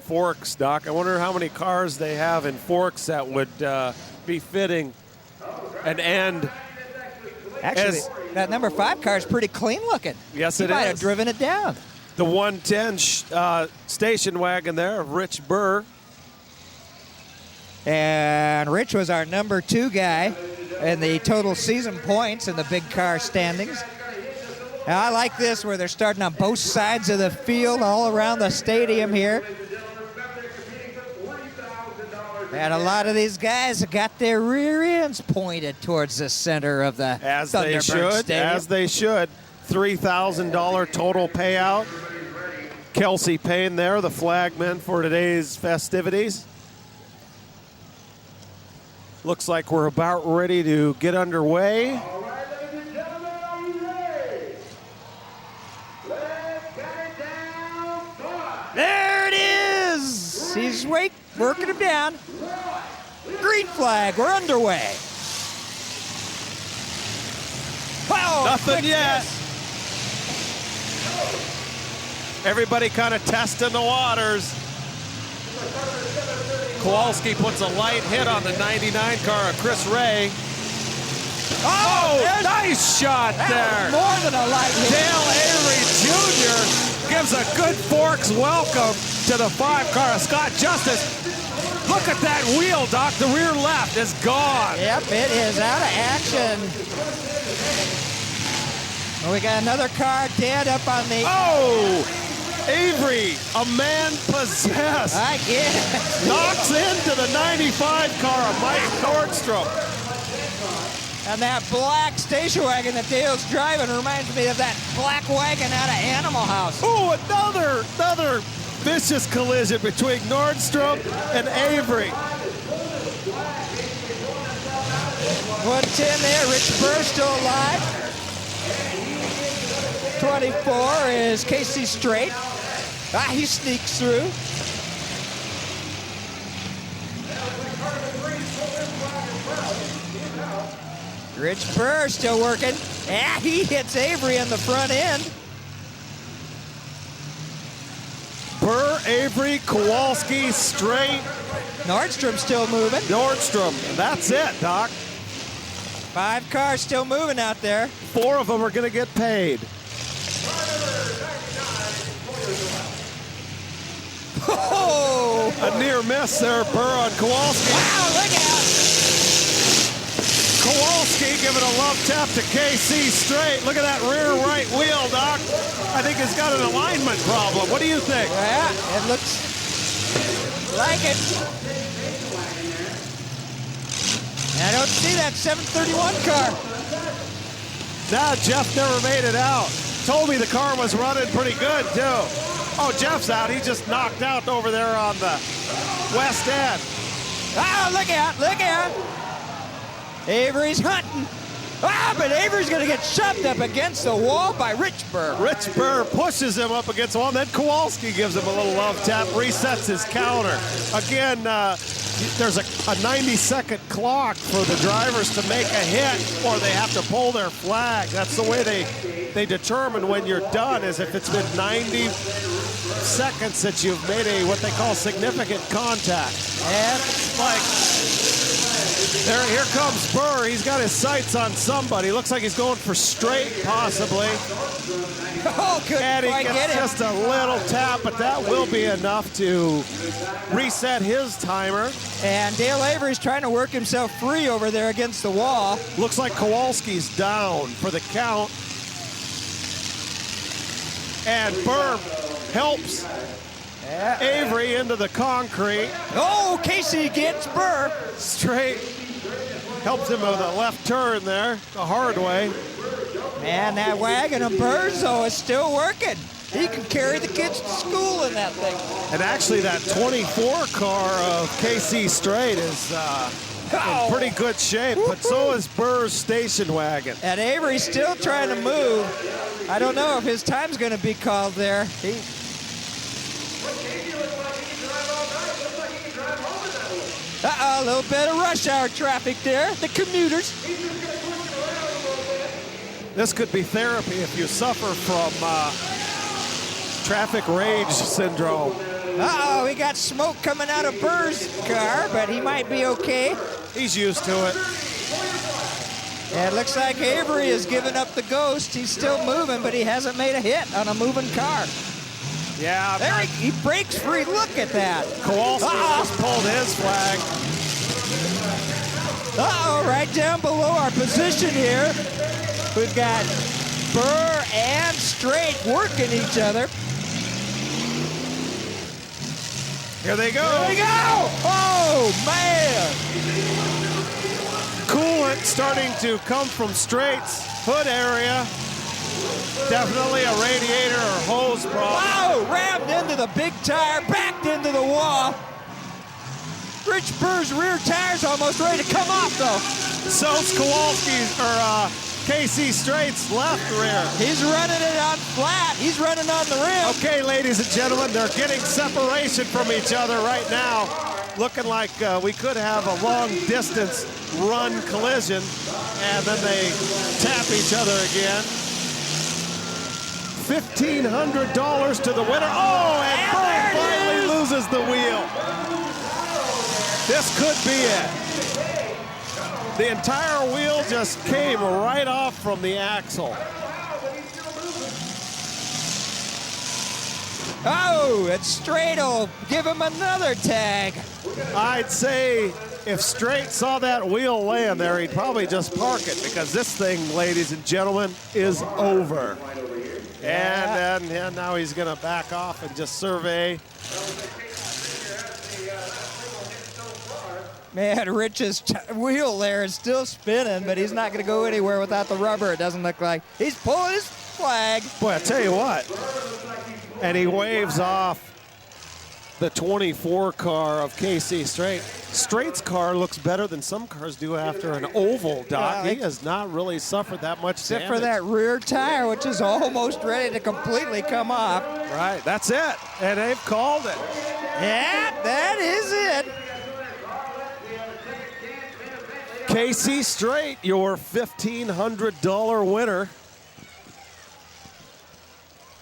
Forks, Doc. I wonder how many cars they have in Forks that would be fitting an end. Actually, that number 5 car is pretty clean looking. Yes, he it might is. have driven it down. The 110 station wagon there of Rich Burr. And Rich was our number 2 guy in the total season points in the big car standings. Now, I like this where they're starting on both sides of the field all around the stadium here. And a lot of these guys have got their rear ends pointed towards the center of the Thunderbird Stadium. As they should. $3,000 total payout. Kelsey Payne there, the flagman for today's festivities. Looks like we're about ready to get underway. All right, ladies and gentlemen, are you ready? Let's get it down. Five. There it is. He's working him down. Green flag. We're underway. Wow, Nothing yet. Everybody kind of testing the waters. Kowalski puts a light hit on the 99 car of Chris Ray. Oh, nice shot there. More than a light hit. Dale Avery Jr. gives a good Forks welcome to the 5 car of Scott Justice. Look at that wheel, Doc. The rear left is gone. Yep, it is out of action. Well, we got another car dead up on the... Oh! Avery, a man possessed. I guess. Knocks into the 95 car of Mike Nordstrom. And that black station wagon that Dale's driving reminds me of that black wagon out of Animal House. Ooh, another vicious collision between Nordstrom and Avery. 110 there, Rich Burr still alive. 24 is Casey Strait. He sneaks through. Rich Burr still working. He hits Avery in the front end. Burr, Avery, Kowalski, Strait. Nordstrom still moving. Nordstrom. That's it, Doc. 5 cars still moving out there. 4 of them are going to get paid. Oh! A near miss there, Burr on Kowalski. Wow, look out! Kowalski giving a love tap to KC Strait. Look at that rear right wheel, Doc. I think it's got an alignment problem. What do you think? Yeah, it looks like it. I don't see that 731 car. Now Jeff never made it out. Told me the car was running pretty good, too. Oh, Jeff's out. He just knocked out over there on the west end. Oh, look out, look out. Avery's hunting. But Avery's going to get shoved up against the wall by Rich Burr. Rich Burr pushes him up against the wall. Then Kowalski gives him a little love tap, resets his counter. Again, there's a 90-second clock for the drivers to make a hit, or they have to pull their flag. That's the way they determine when you're done, is if it's been 90 seconds that you've made what they call significant contact. And Here comes Burr. He's got his sights on somebody. Looks like he's going for Strait, possibly. oh, good. And he gets just a little tap, but that will be enough to reset his timer. And Dale Avery's trying to work himself free over there against the wall. Looks like Kowalski's down for the count. And Burr helps Avery into the concrete. Oh, Casey gets Burr. Strait helps him with a left turn there, the hard way. Man, that wagon of Burr's, though, is still working. He can carry the kids to school in that thing. And actually, that 24 car of KC Strait is in pretty good shape, but so is Burr's station wagon. And Avery's still trying to move. I don't know if his time's going to be called there. A little bit of rush hour traffic there. The commuters. This could be therapy if you suffer from traffic rage syndrome. Uh-oh, we got smoke coming out of Burr's car, but he might be okay. He's used to it. Yeah, it looks like Avery has given up the ghost. He's still moving, but he hasn't made a hit on a moving car. Yeah. There he breaks free. Look at that. Kowalski just pulled his flag. Uh-oh, right down below our position here. We've got Burr and Straight working each other. Here they go. There we go! Oh, man! Coolant starting to come from Straight's hood area. Definitely a radiator or hose problem. Wow! Rammed into the big tire, backed into the wall. Rich Burr's rear tire's almost ready to come off, though. So's Kowalski's, or KC Straight's left rear. He's running it on flat. He's running on the rim. Okay, ladies and gentlemen, they're getting separation from each other right now. Looking like we could have a long-distance run collision, and then they tap each other again. $1,500 to the winner. Oh, and Burr finally loses the wheel. This could be it. The entire wheel just came right off from the axle. Oh, and Straight'll give him another tag. I'd say if Straight saw that wheel laying there, he'd probably just park it, because this thing, ladies and gentlemen, is over. And now he's going to back off and just survey. Man, Rich's wheel there is still spinning, but he's not going to go anywhere without the rubber, it doesn't look like. He's pulling his flag. Boy, I tell you what. And he waves off the 24 car of KC Straight. Straight's car looks better than some cars do after an oval, Doc. He has not really suffered that much Except damage. for that rear tire, which is almost ready to completely come off. Right, that's it. And they've called it. Yeah, that is it. KC Straight, your $1,500 winner.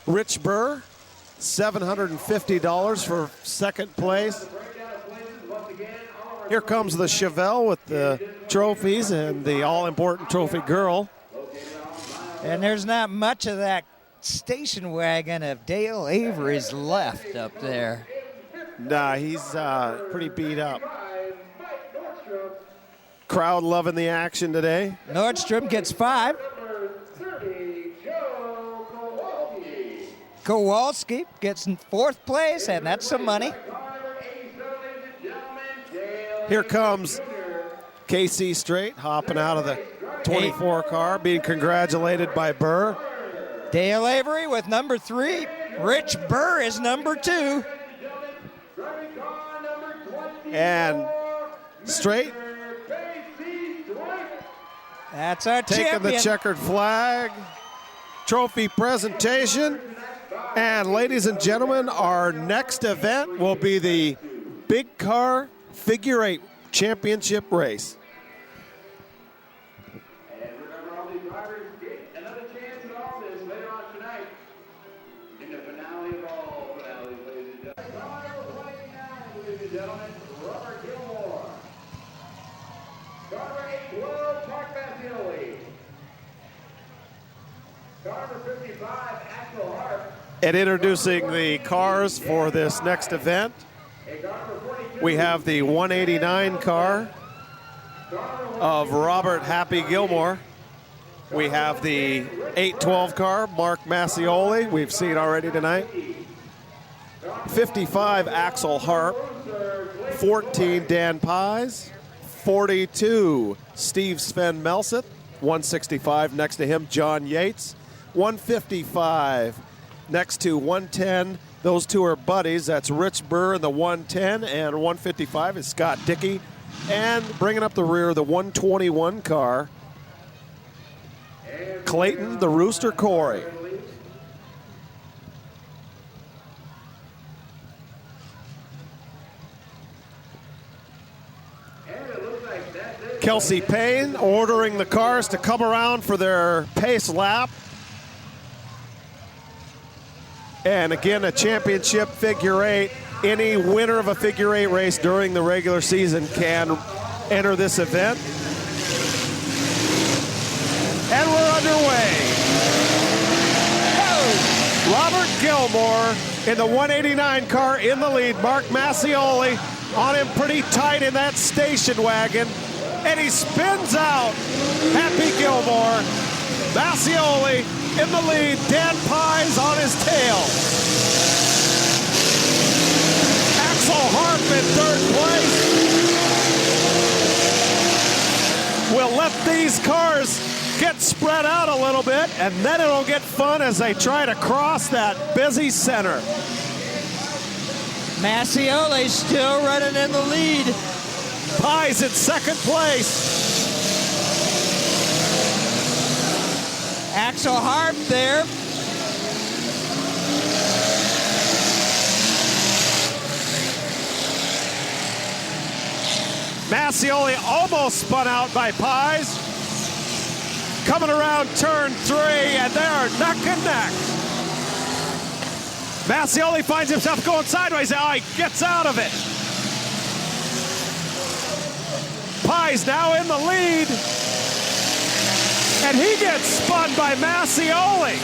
Rich Burr, $750 for second place. Here comes the Chevelle with the trophies and the all-important trophy girl. And there's not much of that station wagon of Dale Avery's left up there. Nah, he's pretty beat up. Crowd loving the action today. Nordstrom gets 5. Kowalski gets in 4th place, and that's some money. Here comes KC Straight hopping out of the 24 car, being congratulated by Burr. Dale Avery with number 3. Rich Burr is number 2. And Straight That's our taking champion. the checkered flag. Trophy presentation. And ladies and gentlemen, our next event will be the Big Car Figure 8 Championship race. And remember, all these drivers get another chance at all this later on tonight in the finale of all finales, ladies and gentlemen. Car 29, ladies and gentlemen, Robert Gilmore. Car number 8, Will Park-Basile. Car number 55, Axel Hart. And introducing the cars for this next event, we have the 189 car of Robert Happy Gilmore. We have the 812 car, Mark Massioli, we've seen already tonight. 55, Axel Harp. 14, Dan Pies. 42, Steve Sven Melseth. 165, next to him, John Yates. 155, next to 110, those two are buddies. That's Rich Burr in the 110, and 155 is Scott Dickey. And bringing up the rear, the 121 car, Clayton the Rooster Corey. Kelsey Payne ordering the cars to come around for their pace lap. And again, a championship figure 8 any winner of a figure eight race during the regular season can enter this event. And we're underway. Robert Gilmore in the 189 car in the lead. Mark Massioli on him pretty tight in that station wagon. And he spins out Happy Gilmore. Massioli in the lead. Dan Pies on his tail. Axel Harp in third place. We'll let these cars get spread out a little bit, and then it'll get fun as they try to cross that busy center. Massioli still running in the lead. Pies in second place. Axel Harp there. Massioli almost spun out by Pies. Coming around turn 3, and they are neck and neck. Massioli finds himself going sideways. Oh, he gets out of it. Pies now in the lead. And he gets spun by Massioli.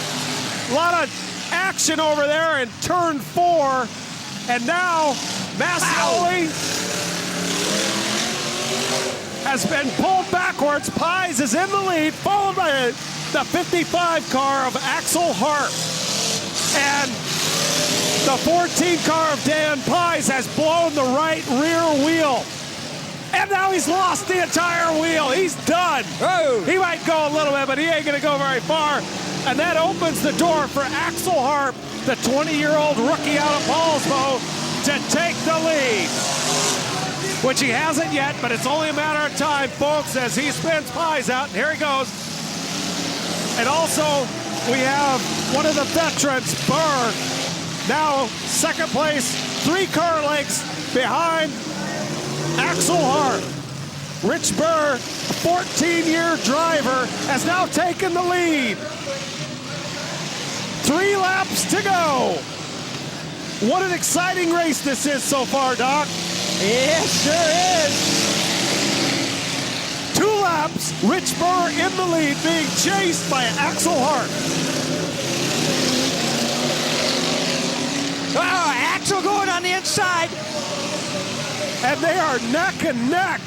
A lot of action over there in turn 4. And now Massioli has been pulled backwards. Pies is in the lead, followed by the 55 car of Axel Harp. And the 14 car of Dan Pies has blown the right rear wheel. And now he's lost the entire wheel. He's done. Oh. He might go a little bit, but he ain't going to go very far. And that opens the door for Axel Harp, the 20-year-old rookie out of Paulsbo, to take the lead. Which he hasn't yet, but it's only a matter of time, folks, as he spins Pies out. And here he goes. And also, we have one of the veterans, Burr, now second place, 3 car lengths behind Axel Harp. Rich Burr, a 14-year driver, has now taken the lead. 3 laps to go. What an exciting race this is so far, Doc. Yeah, sure is. 2 laps, Rich Burr in the lead, being chased by Axel Harp. Oh, Axel going on the inside. And they are neck and neck.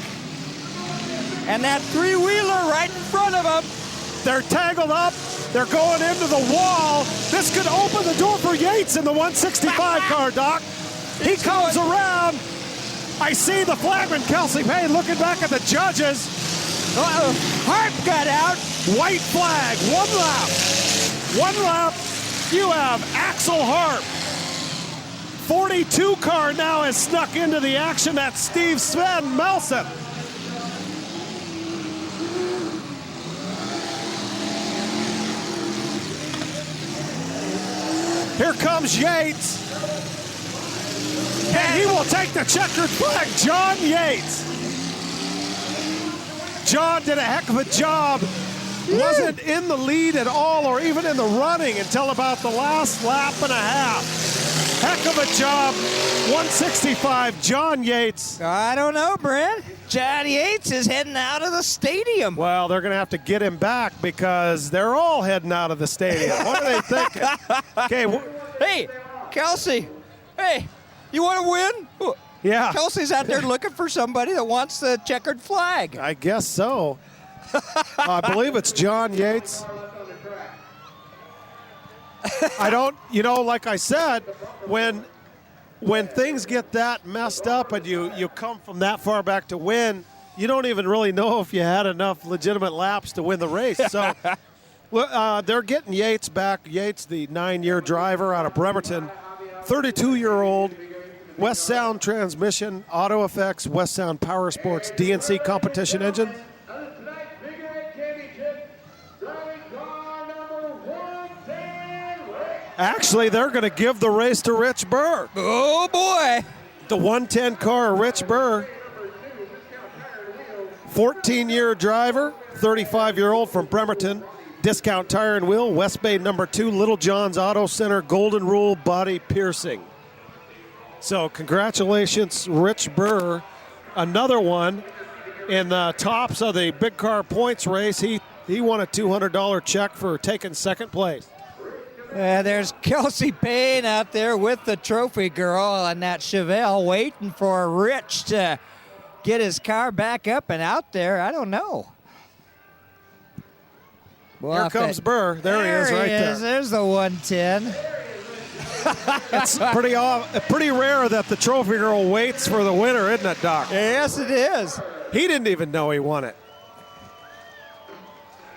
And that 3-wheeler right in front of him. They're tangled up. They're going into the wall. This could open the door for Yates in the 165 car, Doc. He comes around. I see the flagman, Kelsey Payne, looking back at the judges. Uh-oh. Harp got out. White flag, 1 lap. 1 lap, you have Axel Harp. 42 car now has snuck into the action. That's Steve Sven Melson. Here comes Yates. And he will take the checkered flag, John Yates. John did a heck of a job. Wasn't in the lead at all or even in the running until about the last lap and a half. Heck of a job. 165, John Yates. I don't know, Brent. John Yates is heading out of the stadium. Well, they're going to have to get him back because they're all heading out of the stadium. What are they thinking? Okay. Hey, Kelsey. Hey, you want to win? Yeah. Kelsey's out there looking for somebody that wants the checkered flag. I guess so. I believe it's John Yates. I don't, like I said, when things get that messed up and you come from that far back to win, you don't even really know if you had enough legitimate laps to win the race. So they're getting Yates back. Yates, the 9-year driver out of Bremerton, 32-year-old, West Sound transmission, auto effects, West Sound Power Sports DNC competition engine. Actually, they're going to give the race to Rich Burr. Oh, boy. The 110 car, Rich Burr. 14-year driver, 35-year-old from Bremerton. Discount Tire and Wheel, West Bay number 2, Little John's Auto Center, Golden Rule Body Piercing. So congratulations, Rich Burr. Another one in the tops of the big car points race. He won a $200 check for taking second place. There's Kelsey Payne out there with the trophy girl on that Chevelle, waiting for Rich to get his car back up and out there. I don't know. Well, Here comes Burr. There he is right there. There's the 110. It's pretty rare that the trophy girl waits for the winner, isn't it, Doc? Yes, it is. He didn't even know he won it.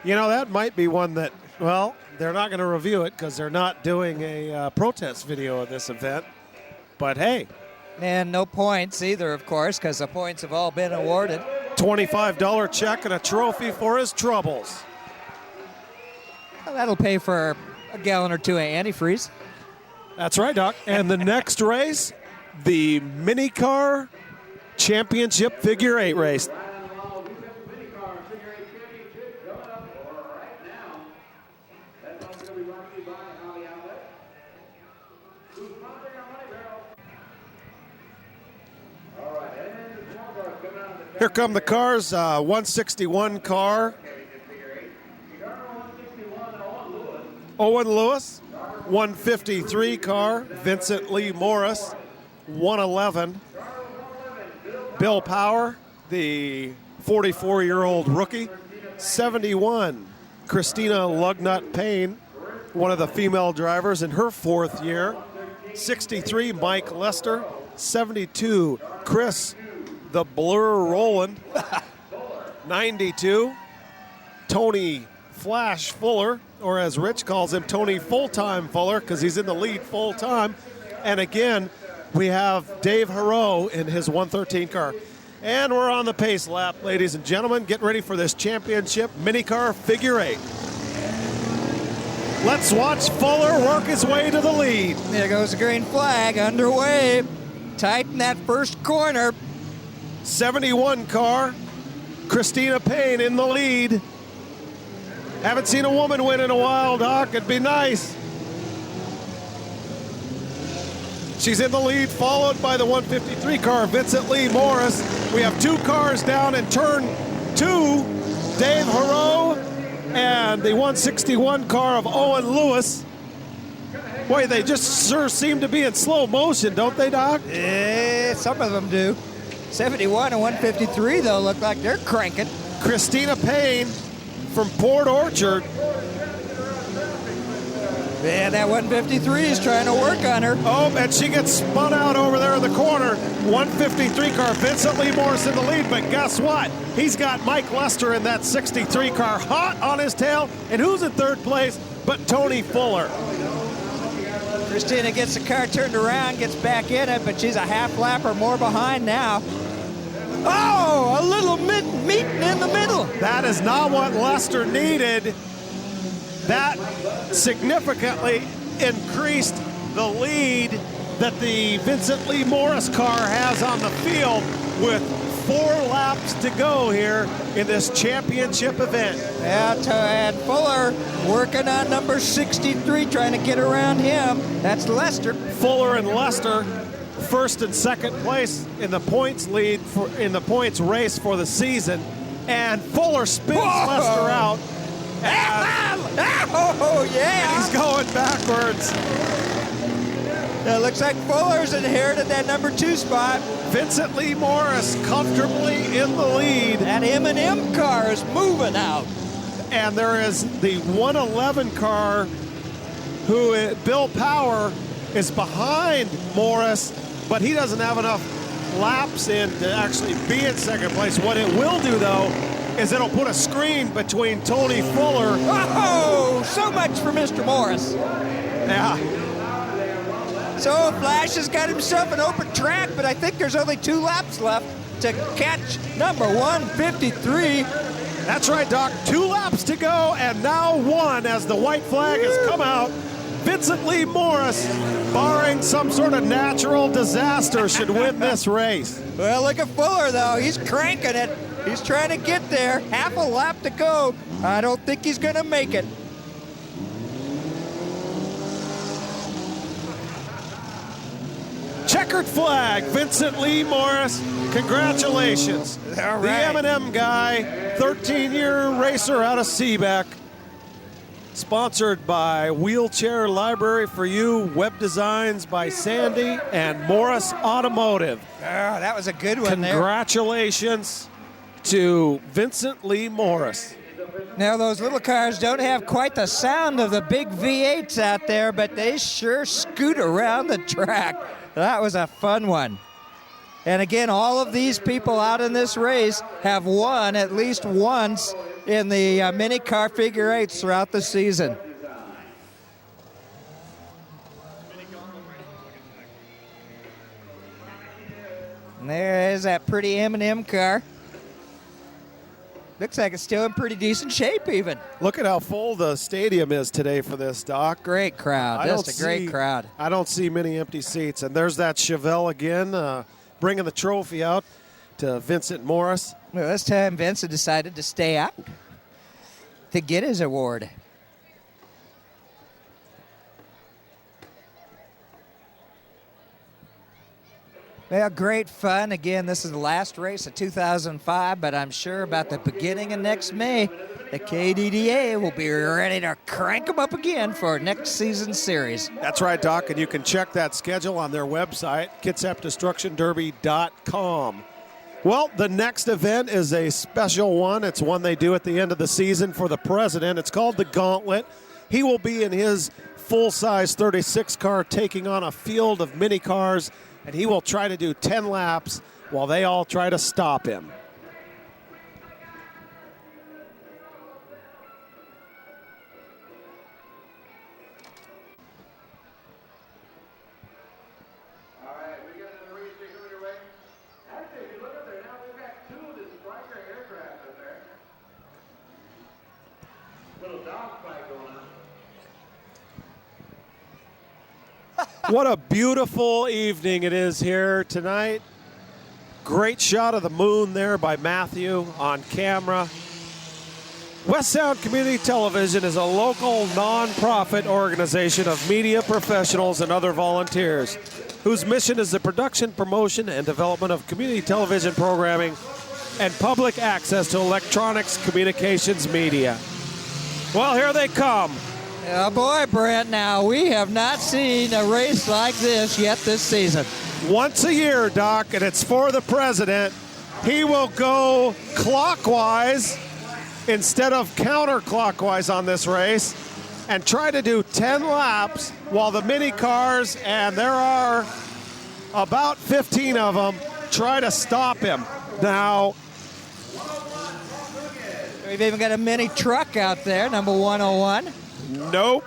You know, that might be one that, well, they're not going to review it because they're not doing a protest video of this event. But hey. And no points either, of course, because the points have all been awarded. $25 check and a trophy for his troubles. Well, that'll pay for a gallon or two of antifreeze. That's right, Doc. And the next race, the Mini Car Championship Figure 8 race. Here come the cars, 161 car. Owen Lewis, 153 car. Vincent Lee Morris, 111. Bill Power, the 44-year-old rookie. 71, Christina Lugnut Payne, one of the female drivers in her fourth year. 63, Mike Lester. 72, Chris the Blur Rowland. 92, Tony Flash Fuller, or as Rich calls him, Tony Full-Time Fuller, because he's in the lead full-time. And again, we have Dave Haro in his 113 car. And we're on the pace lap, ladies and gentlemen, getting ready for this championship mini car figure 8. Let's watch Fuller work his way to the lead. There goes the green flag underway. Tight in that first corner. 71 car, Christina Payne in the lead. Haven't seen a woman win in a while, Doc. It'd be nice. She's in the lead, followed by the 153 car, Vincent Lee Morris. We have two cars down in turn 2, Dave Haro and the 161 car of Owen Lewis. Boy, they just sure seem to be in slow motion, don't they, Doc? Yeah, some of them do. 71 and 153, though, look like they're cranking. Christina Payne from Port Orchard. Man, that 153 is trying to work on her. Oh, and she gets spun out over there in the corner. 153 car, Vincent Lee Morris in the lead, but guess what? He's got Mike Lester in that 63 car hot on his tail. And who's in third place but Tony Fuller? Christina gets the car turned around, gets back in it, but she's a half lap or more behind now. Oh, a little meeting in the middle. That is not what Lester needed. That significantly increased the lead that the Vincent Lee Morris car has on the field with 4 laps to go here in this championship event. And Fuller working on number 63, trying to get around him. That's Lester. Fuller and Lester, first and second place in the points lead in the points race for the season. And Fuller spins Lester out. Oh, yeah. He's going backwards. It looks like Fuller's inherited that number 2 spot. Vincent Lee Morris comfortably in the lead. That M&M car is moving out. And there is the 111 car who, Bill Power, is behind Morris, but he doesn't have enough laps in to actually be in second place. What it will do, though, is it'll put a screen between Tony Fuller. Oh, so much for Mr. Morris. Yeah. So Flash has got himself an open track, but I think there's only 2 laps left to catch number 153. That's right, Doc. 2 laps to go, and now 1 as the white flag has come out. Vincent Lee Morris, barring some sort of natural disaster, should win this race. Well, look at Fuller, though. He's cranking it. He's trying to get there. Half a lap to go. I don't think he's going to make it. Check checkered flag, Vincent Lee Morris. Congratulations. All The right. M&M guy, 13-year racer out of Seebeck. Sponsored by Wheelchair Library for You, Web Designs by Sandy, and Morris Automotive. Oh, that was a good one there. Congratulations to Vincent Lee Morris. Now, those little cars don't have quite the sound of the big V8s out there, but they sure scoot around the track. That was a fun one. And again, all of these people out in this race have won at least once in the mini car figure eights throughout the season. And there is that pretty M&M car. Looks like it's still in pretty decent shape even. Look at how full the stadium is today for this, Doc. Great crowd, just a great crowd. I don't see many empty seats. And there's that Chevelle again, bringing the trophy out to Vincent Morris. Well, this time Vincent decided to stay out to get his award. Well, great fun. Again, this is the last race of 2005, but I'm sure about the beginning of next May, the kdda will be ready to crank them up again for next season's series. That's right, Doc, and you can check that schedule on their website, kitsapdestructionderby.com. Well, the next event is a special one. It's one they do at the end of the season for the president. It's called the Gauntlet. He will be in his full-size 36 car taking on a field of mini cars, and he will try to do 10 laps while they all try to stop him. All right, we got another race coming your way. Actually, if you look up there now, we've got two of the Striker aircraft up there. Little dog fight going on. What a beautiful evening it is here tonight. Great shot of the moon there by Matthew on camera. West Sound Community Television is a local non-profit organization of media professionals and other volunteers whose mission is the production, promotion, and development of community television programming and public access to electronics communications media. Well, here they come. Oh boy, Brent, now we have not seen a race like this yet this season. Once a year, Doc, and it's for the president. He will go clockwise instead of counterclockwise on this race and try to do 10 laps while the mini cars, and there are about 15 of them, try to stop him. Now, We've even got a mini truck out there, number 101. nope.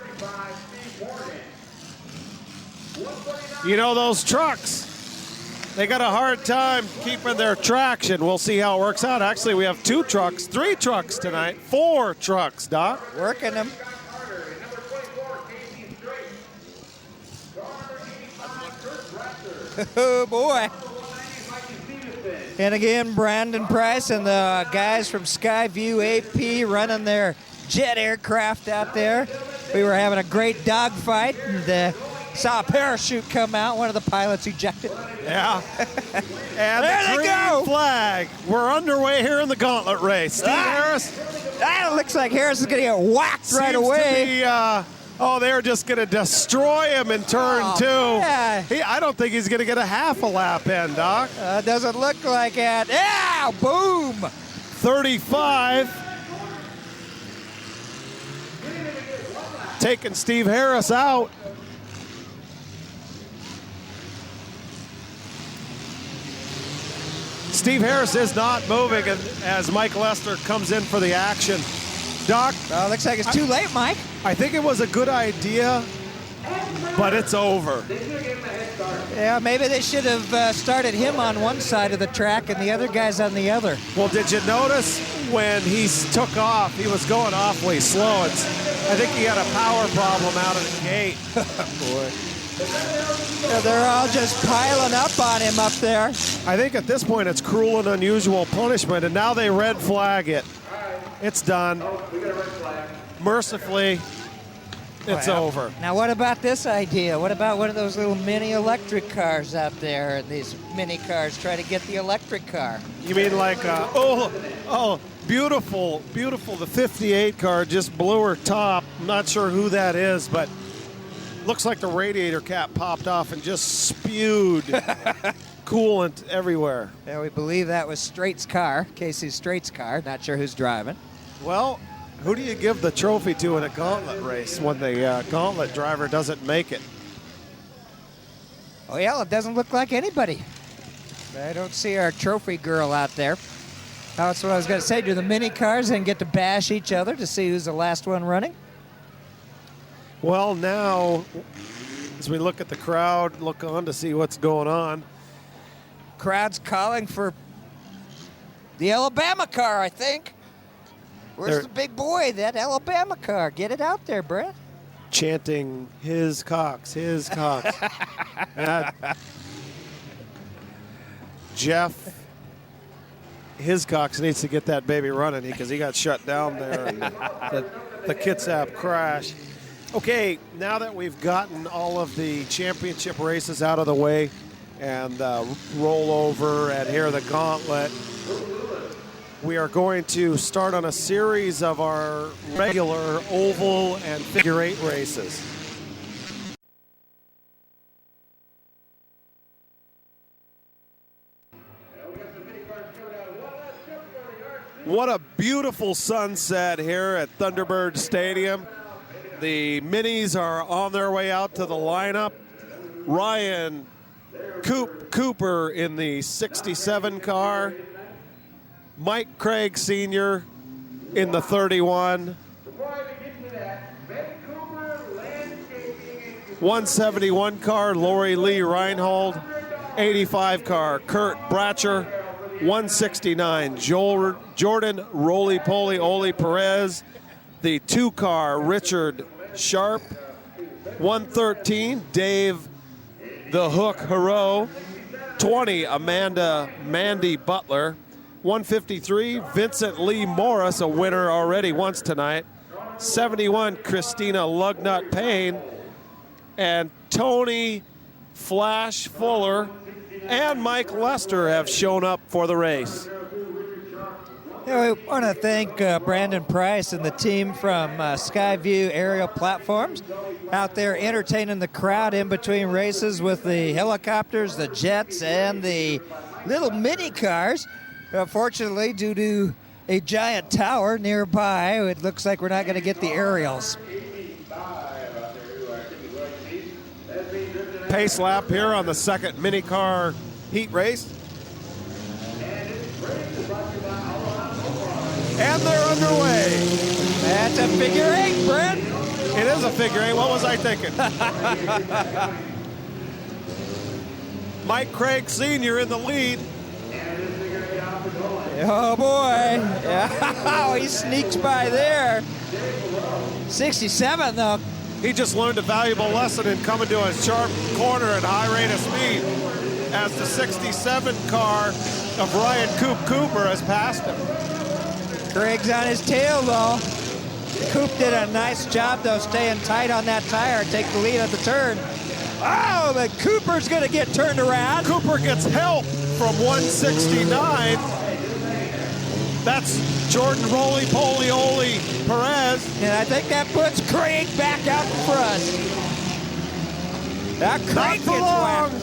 You know, those trucks, they got a hard time keeping their traction. We'll see how it works out. Actually, we have 2 trucks, 3 trucks tonight, 4 trucks, Doc. Working them. Oh boy. And again, Brandon Price and the guys from Skyview AP running their jet aircraft out there. We were having a great dogfight and saw a parachute come out. One of the pilots ejected. Yeah. And There the they green go. flag. We're underway here in the gauntlet race. Steve Harris That looks like Harris is going to get whacked right seems away. to be, they're just going to destroy him in turn 2. yeah. I don't think he's going to get a half a lap in, Doc. Doesn't look like it. Yeah, boom. 35. Taking Steve Harris out. Steve Harris is not moving as Mike Lester comes in for the action. Doc, Looks like it's too late, Mike. I think it was a good idea, but it's over. Yeah, maybe they should have started him on one side of the track and the other guys on the other. Well, did you notice when he took off, he was going awfully slow. I think he had a power problem out of the gate. Boy. Yeah, they're all just piling up on him up there. I think at this point it's cruel and unusual punishment, and now they red flag it. It's done. Mercifully, it's Well, over. Now, what about this idea? What about one of those little mini electric cars out there? And these mini cars try to get the electric car. You mean like, beautiful, beautiful. The 58 car just blew her top. I'm not sure who that is, but looks like the radiator cap popped off and just spewed coolant everywhere. Yeah, we believe that was Straight's car, Casey Straight's car. Not sure who's driving. Well, who do you give the trophy to in a gauntlet race when the gauntlet driver doesn't make it? Oh, yeah, it doesn't look like anybody. I don't see our trophy girl out there. That's what I was going to say. Do the mini cars then get to bash each other to see who's the last one running? Well, now, as we look at the crowd, look on to see what's going on. Crowd's calling for the Alabama car, I think. Where's the big boy, that Alabama car? Get it out there, Brett. Chanting, his Cox, his Cox. Jeff, his Cox needs to get that baby running because he got shut down there in the Kitsap crash. Okay, now that we've gotten all of the championship races out of the way and rollover and here the gauntlet, we are going to start on a series of our regular oval and figure eight races. What a beautiful sunset here at Thunderbird Stadium. The minis are on their way out to the lineup. Ryan Cooper in the 67 car. Mike Craig Sr. in the 31. 171 car, Lori Lee Reinhold. 85 car, Kurt Bratcher. 169, Jordan Roly-Poly Oli Perez. The 2 car, Richard Sharp. 113, Dave the Hook Hero. 20, Amanda Mandy Butler. 153, Vincent Lee Morris, a winner already once tonight. 71, Christina Lugnut Payne. And Tony Flash Fuller and Mike Lester have shown up for the race. Yeah, we want to thank Brandon Price and the team from Skyview Aerial Platforms out there entertaining the crowd in between races with the helicopters, the jets, and the little mini cars. Fortunately, due to a giant tower nearby, it looks like we're not going to get the aerials. Pace lap here on the second mini car heat race. And they're underway. That's a figure eight, Brent. It is a figure eight. What was I thinking? Mike Craig Sr. in the lead. Oh, boy. Yeah. He sneaks by there. 67, though. He just learned a valuable lesson in coming to a sharp corner at high rate of speed as the 67 car of Ryan Cooper has passed him. Craig's on his tail, though. Coop did a nice job, though, staying tight on that tire, take the lead at the turn. Oh, but Cooper's going to get turned around. Cooper gets help from 169. That's Jordan Roly-Poly Oli Perez. And I think that puts Craig back out in front. Now Craig gets whacked.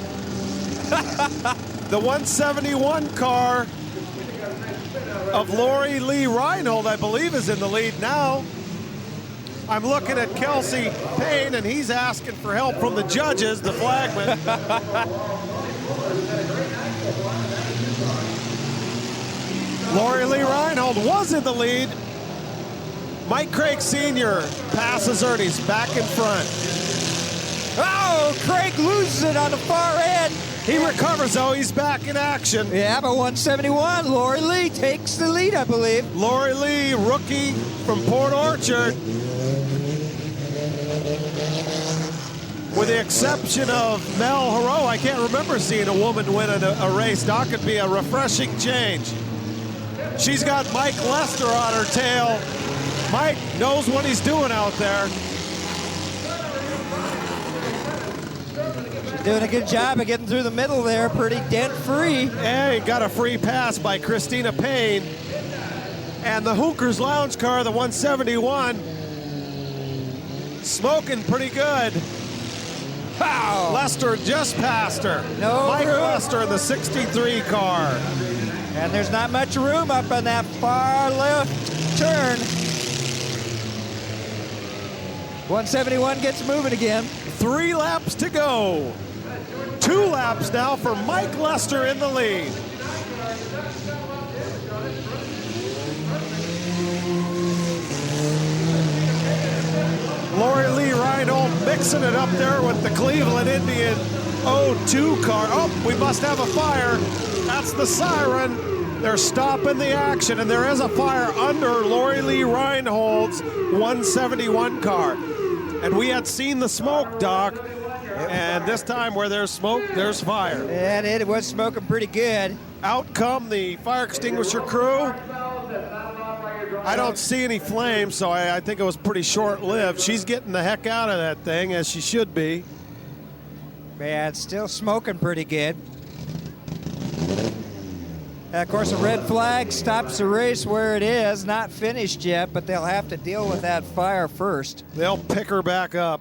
The 171 car of Lori Lee Reinhold, I believe, is in the lead now. I'm looking at Kelsey Payne, and he's asking for help from the judges, the flagman. Lori Lee Reinhold was in the lead. Mike Craig Sr. passes her, and he's back in front. Oh, Craig loses it on the far end. He recovers, though. He's back in action. Yeah, but 171, Lori Lee takes the lead, I believe. Lori Lee, rookie from Port Orchard. With the exception of Mel Haro, I can't remember seeing a woman win a race. That could be a refreshing change. She's got Mike Lester on her tail. Mike knows what he's doing out there. Doing a good job of getting through the middle there, pretty dent-free. And he got a free pass by Christina Payne. And the Hookers Lounge car, the 171, smoking pretty good. Wow! Lester just passed her. No Mike room. Lester in the 63 car. And there's not much room up on that far left turn. 171 gets moving again. 3 laps to go. 2 laps now for Mike Lester in the lead. Lori Lee Reinhold mixing it up there with the Cleveland Indian 02 car. Oh, we must have a fire. That's the siren. They're stopping the action, and there is a fire under Lori Lee Reinhold's 171 car. And we had seen the smoke, Doc, and this time where there's smoke, there's fire. And it was smoking pretty good. Out come the fire extinguisher crew. I don't see any flames, so I think it was pretty short-lived. She's getting the heck out of that thing, as she should be. Yeah, it's still smoking pretty good. Of course, a red flag stops the race where it is. Not finished yet, but they'll have to deal with that fire first. They'll pick her back up.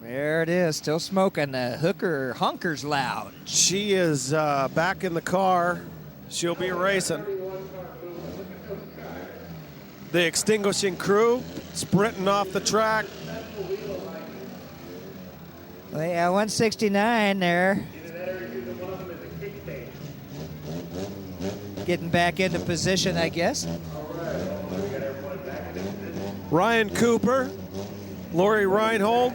There it is, still smoking. The Honkers Lounge. She is back in the car. She'll be racing. The extinguishing crew sprinting off the track. Well, yeah, 169 there. Getting back into position, I guess. Ryan Cooper, Lori Reinhold.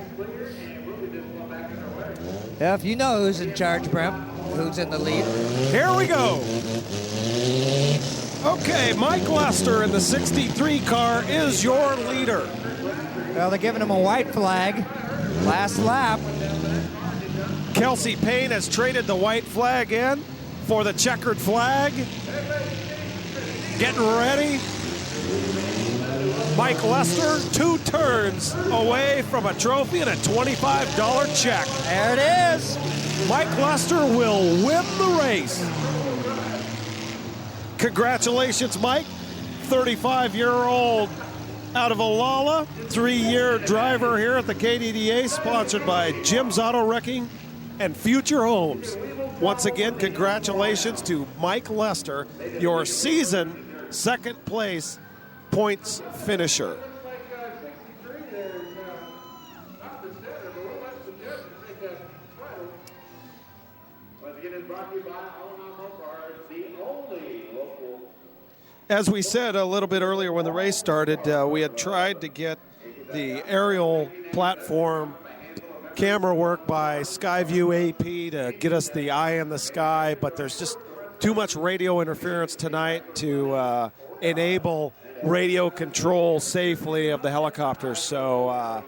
Yeah, if you know who's in charge, Brem, who's in the lead. Here we go. Okay, Mike Lester in the 63 car is your leader. Well, they're giving him a white flag. Last lap. Kelsey Payne has traded the white flag in for the checkered flag. Getting ready. Mike Lester, 2 turns away from a trophy and a $25 check. There it is. Mike Lester will win the race. Congratulations, Mike. 35-year-old out of Olalla, 3-year driver here at the KDDA, sponsored by Jim's Auto Wrecking and Future Homes. Once again, congratulations to Mike Lester, your season second place points finisher. As we said a little bit earlier when the race started, we had tried to get the aerial platform camera work by Skyview AP to get us the eye in the sky, but there's just too much radio interference tonight to enable radio control safely of the helicopters. So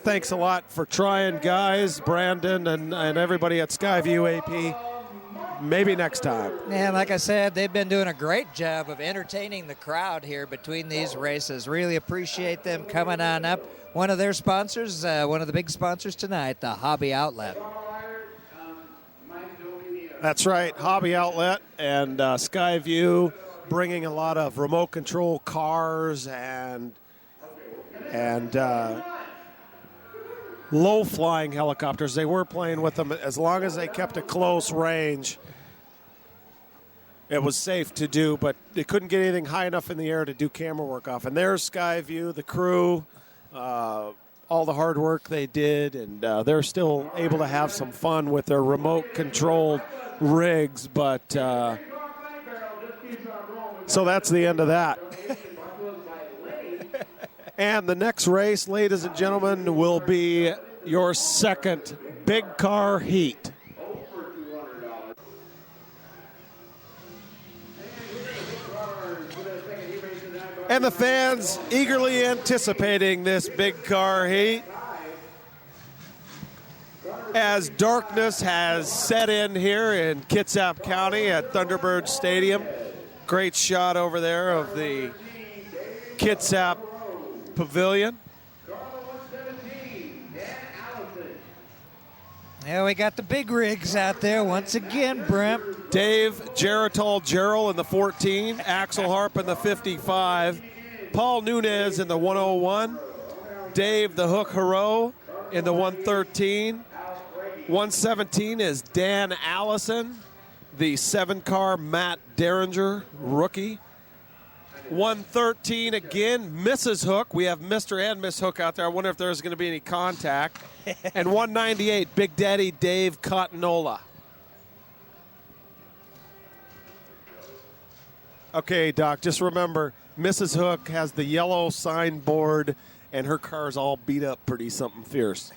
thanks a lot for trying, guys, Brandon and everybody at Skyview AP. Maybe next time. And like I said, they've been doing a great job of entertaining the crowd here between these races. Really appreciate them coming on up. One of their sponsors, one of the big sponsors tonight, the Hobby Outlet. That's right, Hobby Outlet and Skyview, bringing a lot of remote control cars and low-flying helicopters. They were playing with them as long as they kept a close range. It was safe to do, but they couldn't get anything high enough in the air to do camera work off. And there's Skyview, the crew, all the hard work they did, and they're still able to have some fun with their remote-controlled rigs. But so that's the end of that. And the next race, ladies and gentlemen, will be your second big car heat. And the fans eagerly anticipating this big car heat as darkness has set in here in Kitsap County at Thunderbird Stadium. Great shot over there of the Kitsap Pavilion. Yeah, we got the big rigs out there once again, Brent. Dave Geritol Gerald in the 14, Axel Harp in the 55, Paul Nunez in the 101, Dave the Hook Hero in the 113. 117 is Dan Allison, the 7-car Matt Derringer rookie. 113 again, Mrs. Hook. We have Mr. and Miss Hook out there. I wonder if there's going to be any contact. And 198, Big Daddy Dave Cottanola. Okay, Doc, just remember, Mrs. Hook has the yellow signboard, and her car's all beat up pretty something fierce.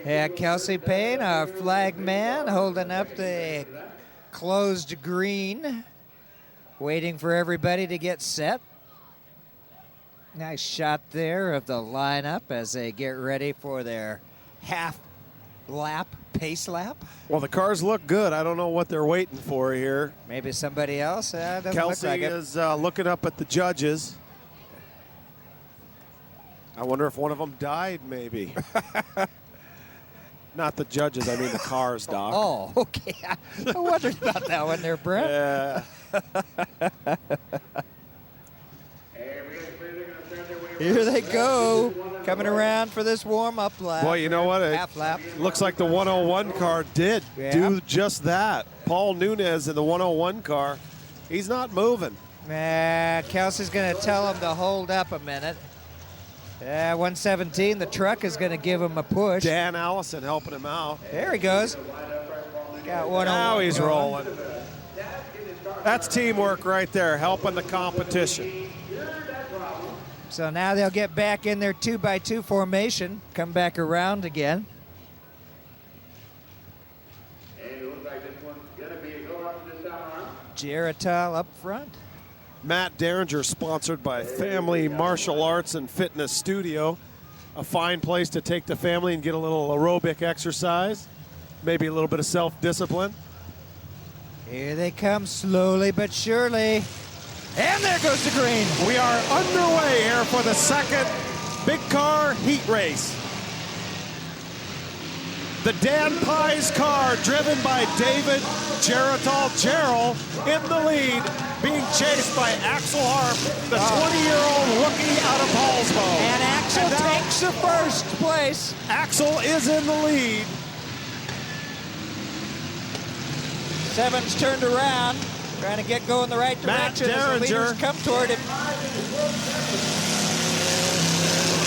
Yeah, Kelsey Payne, our flag man, holding up the closed green, waiting for everybody to get set. Nice shot there of the lineup as they get ready for their half lap, pace lap. Well, the cars look good. I don't know what they're waiting for here. Maybe somebody else. Doesn't Kelsey look like it. is looking up at the judges. I wonder if one of them died, maybe. Not the judges, I mean the cars, Doc. Oh, okay. I wondered about that one there, Brent. Yeah. Here they go, coming around for this warm-up lap. Boy, you know what? Half lap. Looks like the 101 car did do just that. Paul Nunez in the 101 car, he's not moving. Kelsey's going to tell him to hold up a minute. 117, the truck is going to give him a push. Dan Allison helping him out. There he goes. Got one. Now he's going. rolling. That's teamwork right there, helping the competition. So now they'll get back in their 2x2 formation, come back around again. Geritol up front. Matt Derringer, sponsored by Family Martial Arts and Fitness Studio. A fine place to take the family and get a little aerobic exercise, maybe a little bit of self-discipline. Here they come slowly but surely. And there goes the green. We are underway here for the second big car heat race. The Dan Pies car, driven by David Geritol Gerald, in the lead, being chased by Axel Harp, the 20-year-old rookie out of Hallsbo. And Axel takes the first place. Axel is in the lead. Seven's turned around, trying to get going the right direction as the leaders come toward him.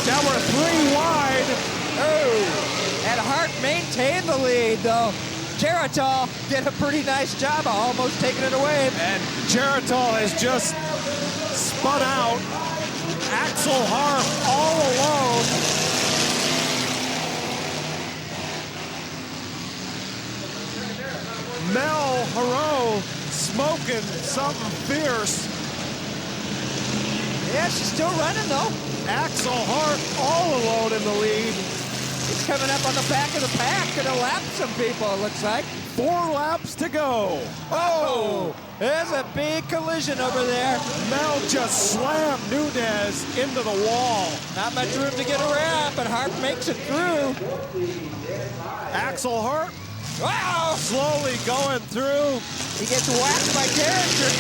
Now we're 3 wide. Oh, and Hart maintained the lead, though. Geritol did a pretty nice job of almost taking it away. And Geritol has just spun out. Axel Harp all alone. Mel Haro smoking something fierce. Yeah, she's still running, though. Axel Harp all alone in the lead. He's coming up on the back of the pack, gonna lap some people, it looks like. 4 laps to go. Oh, there's a big collision over there. Mel just slammed Nunez into the wall. Not much room to get around, but Harp makes it through. Axel Harp, wow, slowly going through. He gets whacked by Derringer.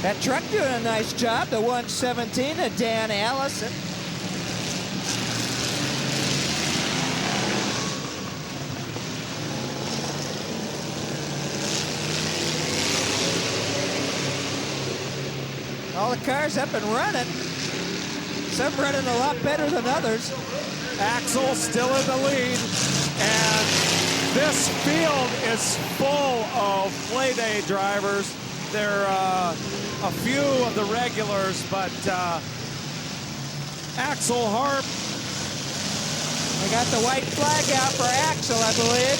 That truck doing a nice job, the 117 of Dan Allison. All the cars up and running. Some running a lot better than others. Axel still in the lead, and this field is full of play day drivers. There are a few of the regulars, but Axel Harp. We got the white flag out for Axel, I believe.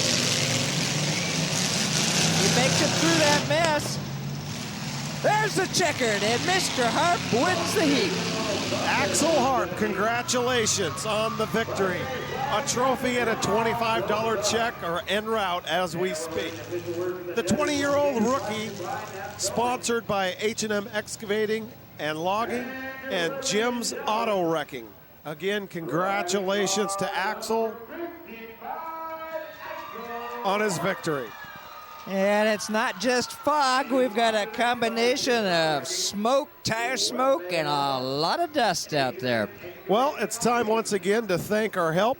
He makes it through that mess. There's the checkered, and Mr. Harp wins the heat. Axel Harp, congratulations on the victory. A trophy and a $25 check are en route as we speak. The 20-year-old rookie, sponsored by H&M Excavating and Logging and Jim's Auto Wrecking. Again, congratulations to Axel on his victory. And it's not just fog. We've got a combination of smoke, tire smoke, and a lot of dust out there. Well, it's time once again to thank our help.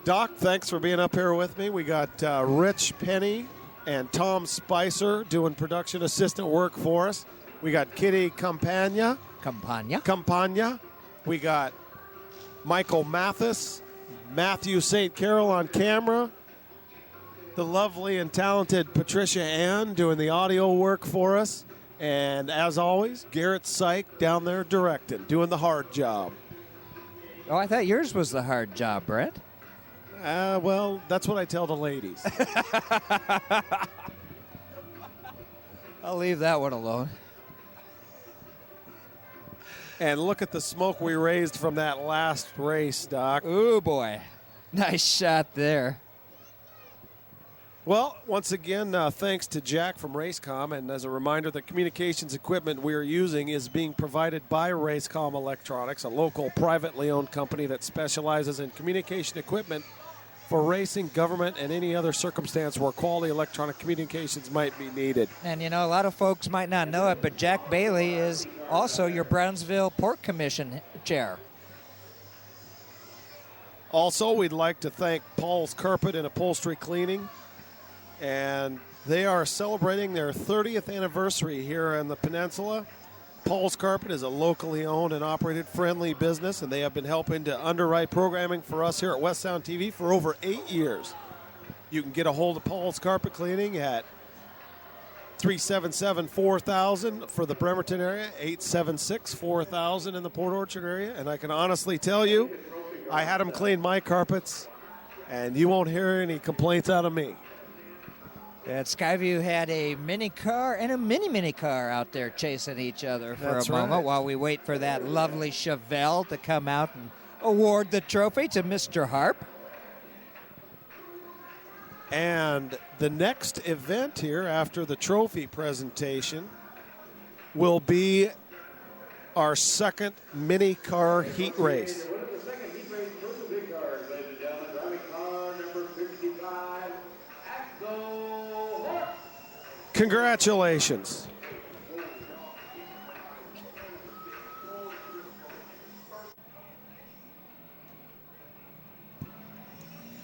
Doc, thanks for being up here with me. We got Rich Penny and Tom Spicer doing production assistant work for us. We got Kitty Campagna. We got Michael Mathis, Matthew St. Carol on camera. The lovely and talented Patricia Ann doing the audio work for us. And as always, Garrett Syke down there directing, doing the hard job. Oh, I thought yours was the hard job, Brett. Well, that's what I tell the ladies. I'll leave that one alone. And look at the smoke we raised from that last race, Doc. Ooh, boy. Nice shot there. Well, once again, thanks to Jack from Racecom. And as a reminder, the communications equipment we are using is being provided by Racecom Electronics, a local privately owned company that specializes in communication equipment for racing, government, and any other circumstance where quality electronic communications might be needed. And, you know, a lot of folks might not know it, but Jack Bailey is also your Brownsville Port Commission chair. Also, we'd like to thank Paul's Carpet and Upholstery Cleaning. And they are celebrating their 30th anniversary here in the peninsula. Paul's Carpet is a locally owned and operated friendly business, and they have been helping to underwrite programming for us here at West Sound TV for over 8 years. You can get a hold of Paul's Carpet Cleaning at 377-4000 for the Bremerton area, 876-4000 in the Port Orchard area. And I can honestly tell you, I had them clean my carpets, and you won't hear any complaints out of me. And Skyview had a mini car and a mini car out there chasing each other for That's a moment right. while we wait for that lovely Chevelle to come out and award the trophy to Mr. Harp. And the next event here after the trophy presentation will be our second mini car heat race. Congratulations.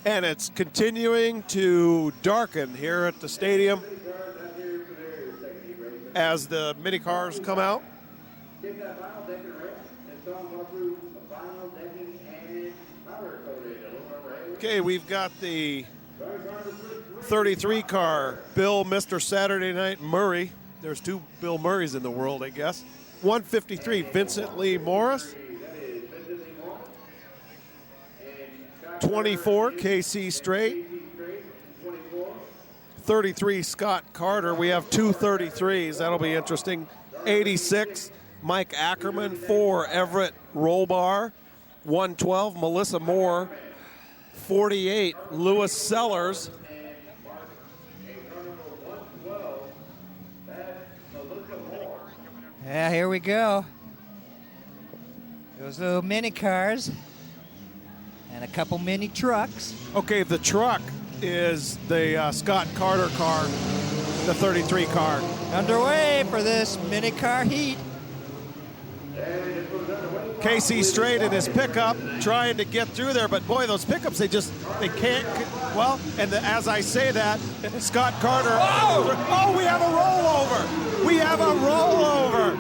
And it's continuing to darken here at the stadium as the mini cars come out. Okay, we've got the 33 car, Bill Mr. Saturday Night Murray. There's two Bill Murrays in the world, I guess. 153, Vincent Lee Morris. 24, KC Straight. 33, Scott Carter. We have two 33s. That'll be interesting. 86, Mike Ackerman. 4, Everett Rollbar. 112, Melissa Moore. 48, Lewis Sellers. Yeah, here we go. Those little mini cars and a couple mini trucks. Okay, the truck is the Scott Carter car, the 33 car. Underway for this mini car heat. KC Straight in his pickup trying to get through there, but boy, those pickups, they can't, well, and as I say that, Scott Carter, oh, we have a rollover. We have a rollover.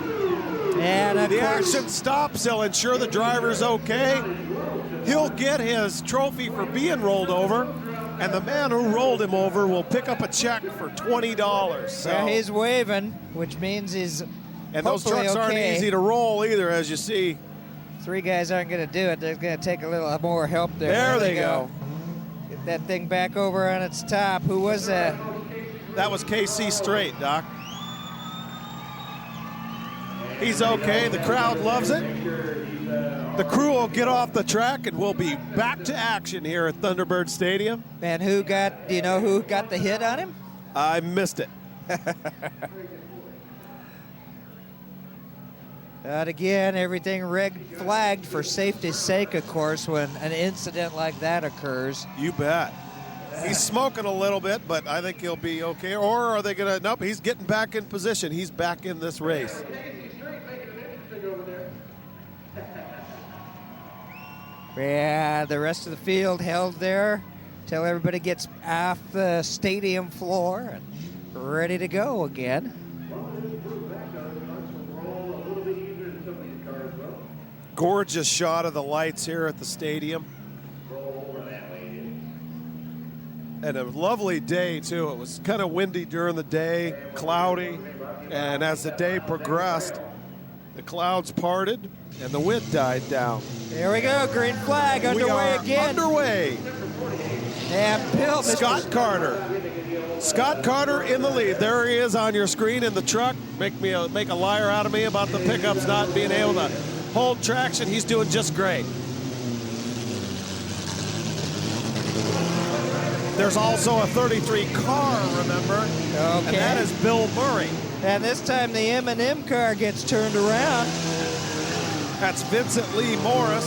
And of the course, action stops. He'll ensure the driver's okay. He'll get his trophy for being rolled over, and the man who rolled him over will pick up a check for $20. So. yeah, he's waving, which means he's and those trucks okay. aren't easy to roll either, as you see. 3 guys aren't going to do it. They're going to take a little more help there. There they go. Get that thing back over on its top. Who was that? That was KC Straight, Doc. He's okay. The crowd loves it. The crew will get off the track, and we'll be back to action here at Thunderbird Stadium. And do you know who got the hit on him? I missed it. But again, everything red flagged for safety's sake, of course, when an incident like that occurs. You bet. He's smoking a little bit, but I think he'll be okay. Or are they going to? Nope, he's getting back in position. He's back in this race. Yeah, the rest of the field held there till everybody gets off the stadium floor and ready to go again. Gorgeous shot of the lights here at the stadium. And a lovely day, too. It was kind of windy during the day, cloudy. And as the day progressed, the clouds parted and the wind died down. Here we go, green flag underway again. Underway. And Bill, Scott Carter. Scott Carter in the lead. There he is on your screen in the truck. Make a liar out of me about the pickups not being able to hold traction. He's doing just great. There's also a 33 car, remember? Okay. And that is Bill Murray. And this time the M&M car gets turned around. That's Vincent Lee Morris.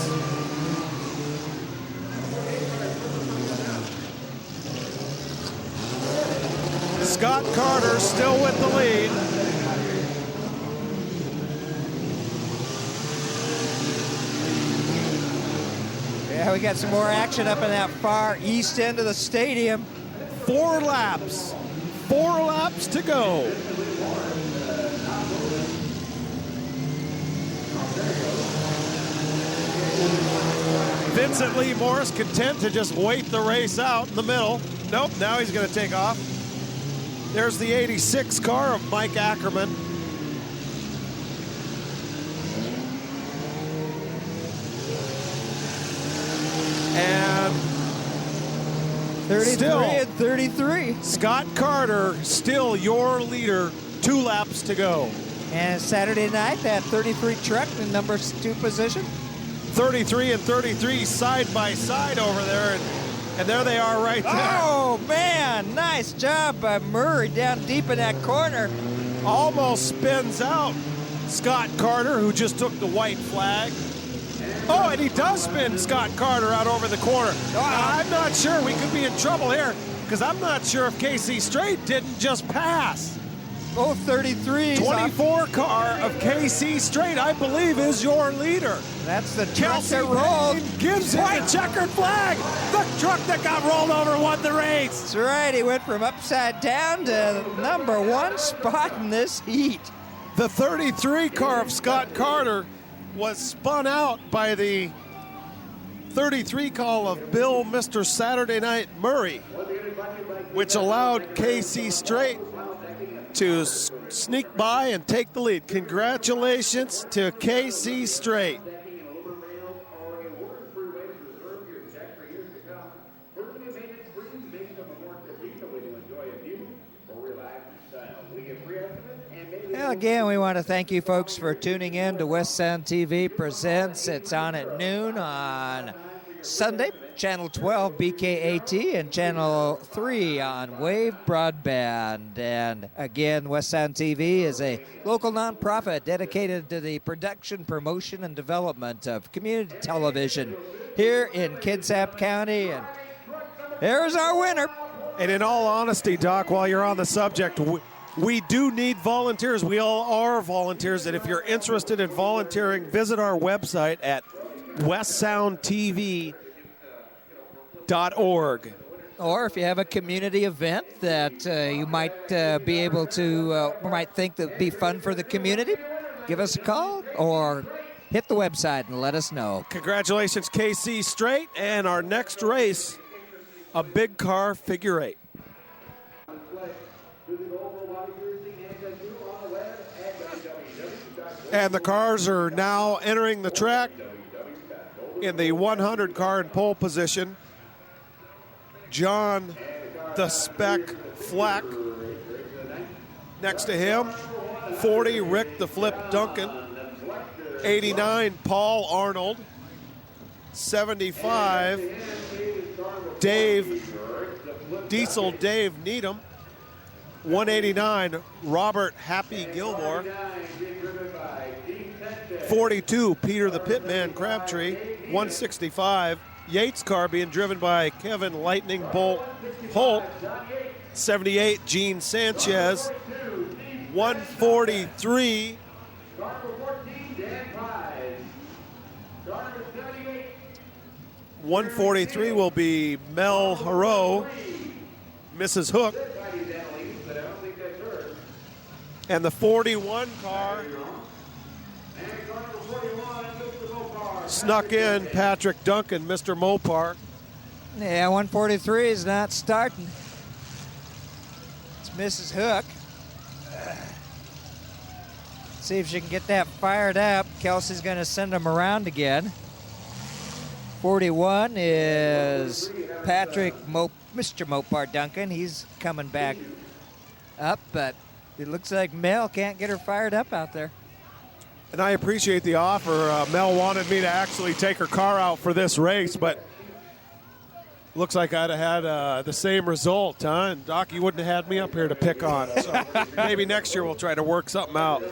Scott Carter still with the lead. Yeah, we got some more action up in that far east end of the stadium. 4 laps. 4 laps to go. Vincent Lee Morris content to just wait the race out in the middle. Nope, now he's going to take off. There's the 86 car of Mike Ackerman. And 33 and 33. Scott Carter still your leader, 2 laps to go. And Saturday night, that 33 truck in number 2 position. 33 and 33 side by side over there, and there they are right there. Oh, man, nice job by Murray down deep in that corner. Almost spins out Scott Carter, who just took the white flag. Oh, and he does spin Scott Carter out over the corner. I'm not sure. We could be in trouble here because I'm not sure if KC Straight didn't just pass. Oh, 33. 24 car of KC Straight, I believe, is your leader. That's the truck Kelsey that rolled. gives him the checkered flag. The truck that got rolled over won the race. That's right. He went from upside down to number 1 spot in this heat. The 33 car of Scott Carter was spun out by the 33 call of Bill Mr. Saturday Night Murray, which allowed KC Straight to sneak by and take the lead. Congratulations to KC Straight. Well, again, we want to thank you folks for tuning in to West Sound TV Presents. It's on at noon on Sunday, Channel 12 BKAT and Channel 3 on Wave Broadband. And again, West Sound TV is a local nonprofit dedicated to the production, promotion, and development of community television here in Kitsap County. And there's our winner. And in all honesty, Doc, while you're on the subject, we do need volunteers. We all are volunteers. And if you're interested in volunteering, visit our website at westsoundtv.org. Or if you have a community event that you might be able to, might think that would be fun for the community, give us a call or hit the website and let us know. Congratulations, KC Straight. And our next race, a big car figure 8. And the cars are now entering the track in the 100 car in pole position. John the Spec Fleck next to him. 40, Rick the Flip Duncan. 89, Paul Arnold. 75, Diesel Dave Needham. 189, Robert Happy Gilmore. 42, Peter the Pitman Crabtree. 165, Yates car being driven by Kevin Lightning Bolt Holt. 78, Gene Sanchez. 143, 143 will be Mel Haro, Mrs. Hook. And the 41 car snuck in Patrick Duncan, Mr. Mopar. Yeah, 143 is not starting. It's Mrs. Hook. See if she can get that fired up. Kelsey's going to send him around again. 41 is Mr. Mopar Duncan. He's coming back up, but it looks like Mel can't get her fired up out there. And I appreciate the offer. Mel wanted me to actually take her car out for this race, but looks like I'd have had the same result, huh? And Doc, you wouldn't have had me up here to pick on. So maybe next year we'll try to work something out.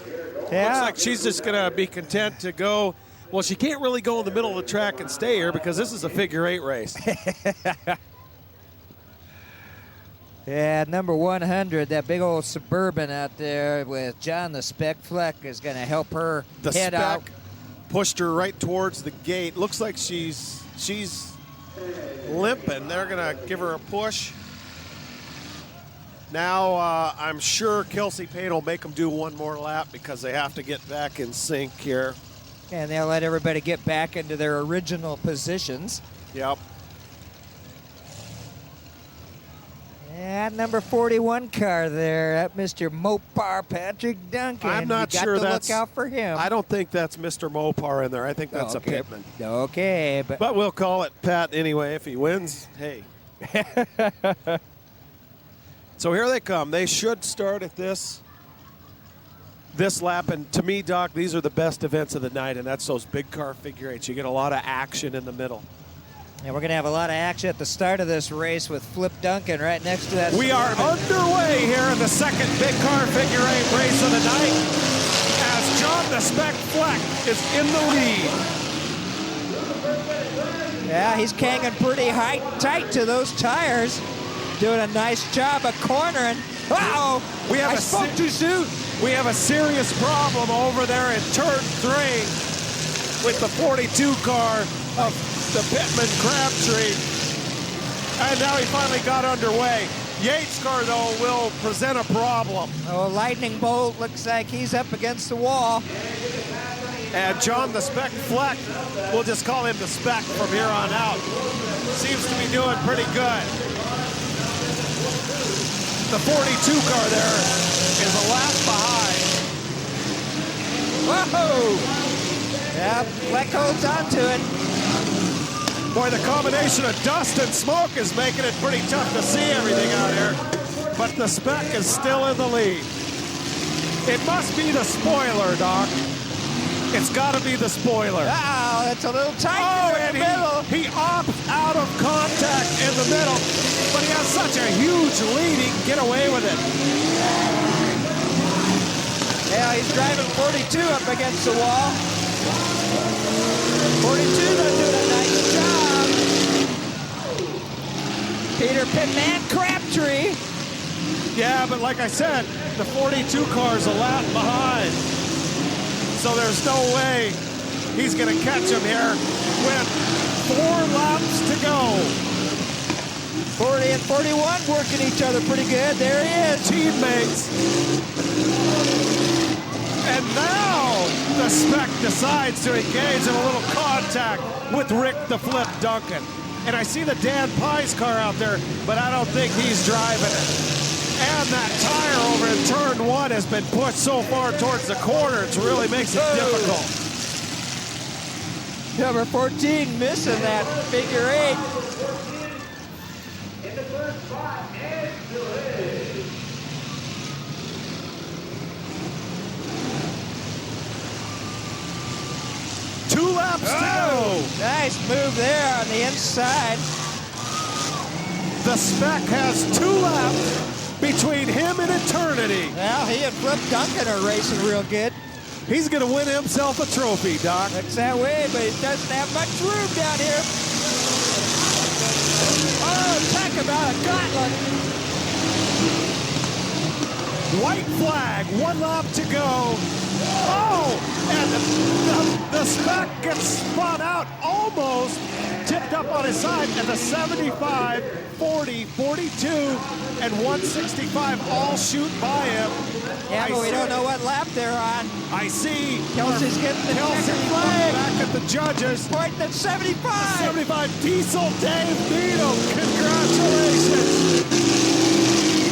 Yeah. Looks like she's just going to be content to go. Well, she can't really go in the middle of the track and stay here because this is a figure 8 race. Yeah, number 100, that big old Suburban out there with John the Spec Fleck is going to help her head out. Pushed her right towards the gate. Looks like she's limping. They're going to give her a push. Now I'm sure Kelsey Payne will make them do one more lap because they have to get back in sync here. And they'll let everybody get back into their original positions. Yep. Yeah, number 41 car there, that Mr. Mopar Patrick Duncan. I'm not you got sure to that's. look out for him. I don't think that's Mr. Mopar in there. I think that's okay. a Pittman. Okay, But we'll call it Pat anyway. If he wins, hey. So here they come. They should start at this lap. And to me, Doc, these are the best events of the night, and that's those big car figure eights. You get a lot of action in the middle. And we're going to have a lot of action at the start of this race with Flip Duncan right next to that. We are underway here in the second big car figure 8 race of the night as John the Spec Fleck is in the lead. Yeah, he's hanging pretty tight to those tires. Doing a nice job of cornering. Uh-oh, I spoke too soon. We have a serious problem over there in turn 3 with the 42 car of the Pittman Crabtree. And now he finally got underway. Yates' car, though, will present a problem. Oh, Lightning Bolt looks like he's up against the wall. And John the Spec Fleck, we'll just call him the Spec from here on out, seems to be doing pretty good. The 42 car there is a lap behind. Whoa! Yeah, Fleck holds on to it. Boy, the combination of dust and smoke is making it pretty tough to see everything out here. But the Spec is still in the lead. It must be the spoiler, Doc. It's got to be the spoiler. Oh, that's a little tight in the middle. He opts out of contact in the middle, but he has such a huge lead, he can get away with it. Yeah, he's driving 42 up against the wall. 42 doing a nice job. Peter Pitman Crabtree. Yeah, but like I said, the 42 car's a lap behind. So there's no way he's going to catch him here with 4 laps to go. 40 and 41 working each other pretty good. There he is. Teammates. And now the Spec decides to engage in a little contact with Rick the Flip Duncan. And I see the Dan Pies car out there, but I don't think he's driving it. And that tire over in turn 1 has been pushed so far towards the corner, it really makes it difficult. Number 14 missing that figure 8. In the first spot, Ed Gillette. Nice move there on the inside. The Spec has 2 laps between him and eternity. Well, he and Flip Duncan are racing real good. He's going to win himself a trophy, Doc. Looks that way, but he doesn't have much room down here. Oh, talk about a gauntlet. White flag, 1 lap to go. Oh, and the Spec gets spun out, almost tipped up on his side, and the 75, 40, 42, and 165 all shoot by him. Yeah, but we don't know what lap they're on. I see. Kelsey's getting the Kelsey checkered flag. back at the judges. Pointing at 75. 75, Diesel Dave Needham. Congratulations.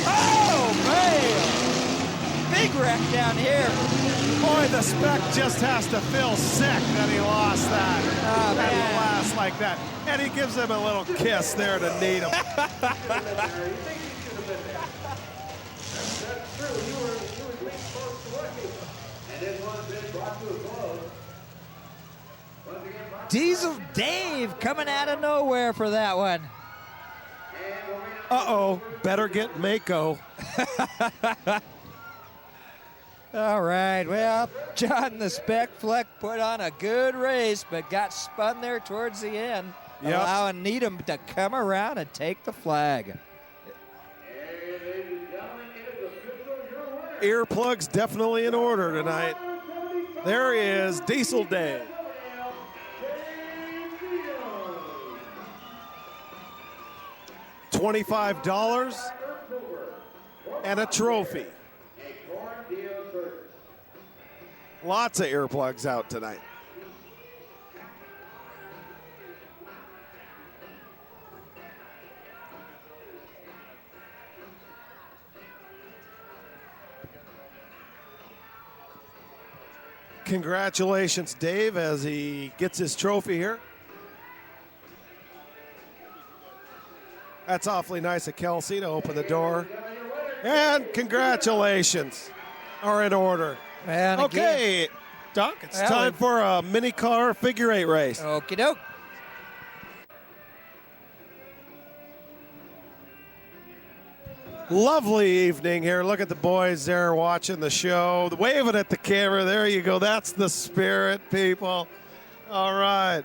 Oh, man. Big wreck down here. Boy, the Spec just has to feel sick that he lost that. Oh, That man. last like that. And he gives him a little kiss there to Needham. That's true. You were getting close to winning. And this one's been brought to a close. Once again, brought to Diesel Dave coming out of nowhere for that one. Uh-oh, better get Mako. All right, well, John the Spec Fleck put on a good race, but got spun there towards the end, Yep. allowing Needham to come around and take the flag. Earplugs definitely in order tonight. There is Diesel Dave. $25 and a trophy. Lots of earplugs out tonight. Congratulations, Dave, as he gets his trophy here. That's awfully nice of Kelsey to open the door. And congratulations are in order. And again, Okay, Doc, it's Well, time for a mini car figure 8 race. okie doke. Lovely evening here. Look at the boys there watching the show, waving at the camera. There you go. That's the spirit, people. All right.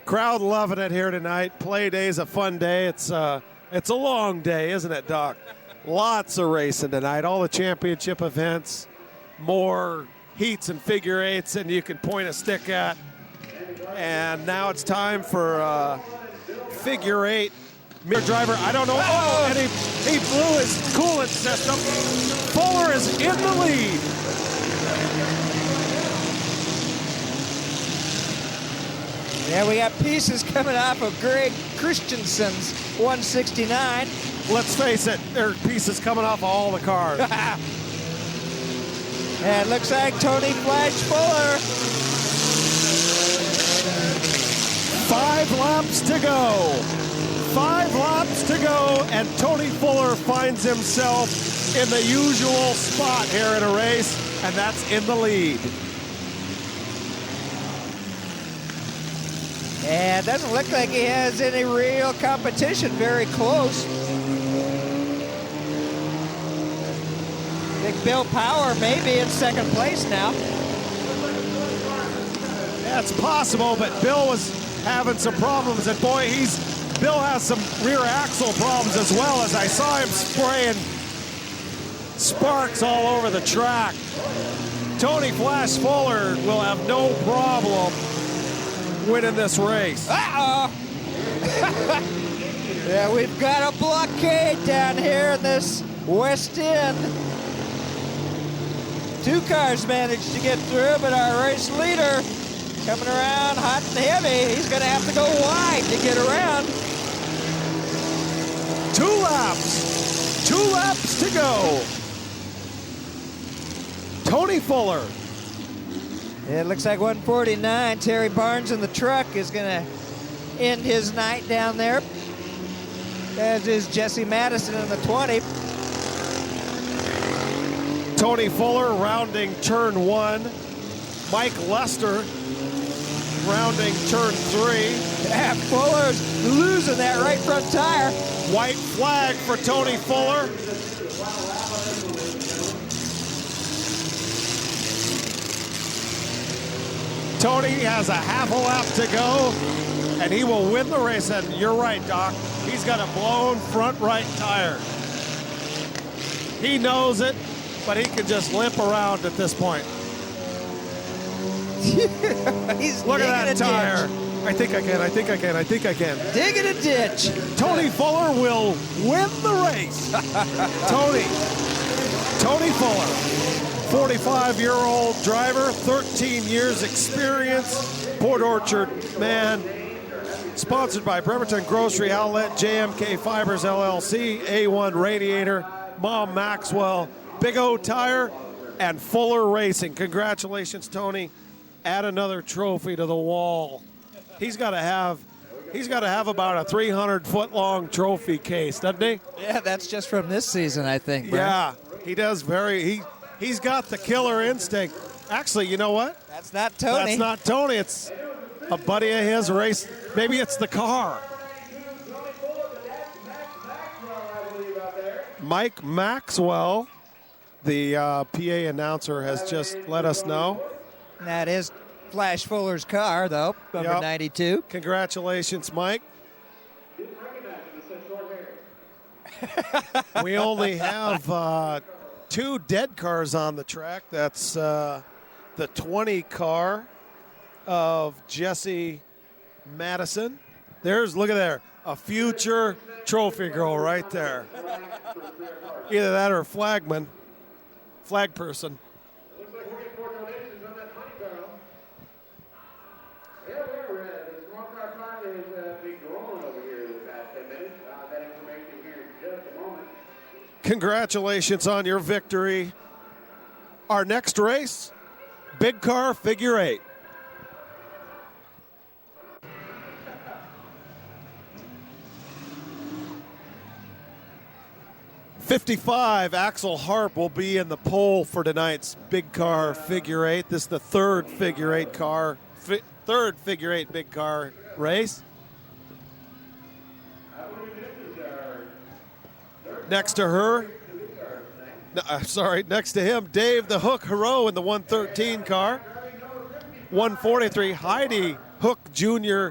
Crowd loving it here tonight. Play day's a fun day. It's a long day, isn't it, Doc? Lots of racing tonight. All the championship events, more heats and figure 8s than you can point a stick at. And now it's time for figure 8. Mirror driver, I don't know. Oh, and he blew his coolant system. Fuller is in the lead. Yeah, we got pieces coming off of Greg Christensen's 169. Let's face it, there are pieces coming off of all the cars. And it looks like Tony Flash Fuller. 5 laps to go. 5 laps to go, and Tony Fuller finds himself in the usual spot here in a race, and that's in the lead. And it doesn't look like he has any real competition. Very close. Big Bill Power maybe in second place now. Yeah, it's possible, but Bill was having some problems, and boy, Bill has some rear axle problems as well, as I saw him spraying sparks all over the track. Tony Flash Fuller will have no problem winning this race. Uh-oh. Yeah, we've got a blockade down here in this West End. 2 cars managed to get through, but our race leader coming around hot and heavy. He's going to have to go wide to get around. 2 laps. 2 laps to go. Tony Fuller. It looks like 149. Terry Barnes in the truck is going to end his night down there, as is Jesse Madison in the 20. Tony Fuller rounding turn 1. Mike Lester rounding turn 3. Yeah, Fuller's losing that right front tire. White flag for Tony Fuller. Tony has a half a lap to go, and he will win the race. And you're right, Doc. He's got a blown front right tire. He knows it, but he can just limp around at this point. He's Look at that tire. ditch. I think I can, I think I can, I think I can. Digging a ditch. Tony Fuller will win the race. Tony Fuller, 45-year-old driver, 13 years experience, Port Orchard man, sponsored by Bremerton Grocery Outlet, JMK Fibers LLC, A1 Radiator, Mom Maxwell, Big O Tire, and Fuller Racing. Congratulations, Tony. Add another trophy to the wall. He's got to have about a 300-foot-long trophy case, doesn't he? Yeah, that's just from this season, I think. Brent. Yeah, he does he's got the killer instinct. Actually, you know what? That's not Tony. That's not Tony. It's a buddy of his race. Maybe it's the car. Mike Maxwell, the PA announcer, has just let us know. That is Flash Fuller's car, though, number Yep. 92. Congratulations, Mike. We only have 2 dead cars on the track. That's the 20 car of Jesse Madison. Look at there, a future trophy girl right there. Either that or flag person. Looks like we're getting more donations on that money barrel. Yeah, the small car finally has been growing over here in the past 10 minutes. That information here in just a moment. Congratulations on your victory. Our next race, big car figure 8. '55, Axel Harp will be in the pole for tonight's big car figure 8. This is the third figure 8 big car race. Next to her, next to him, Dave the Hook Hero in the 113 car. 143, Heidi Hook Jr.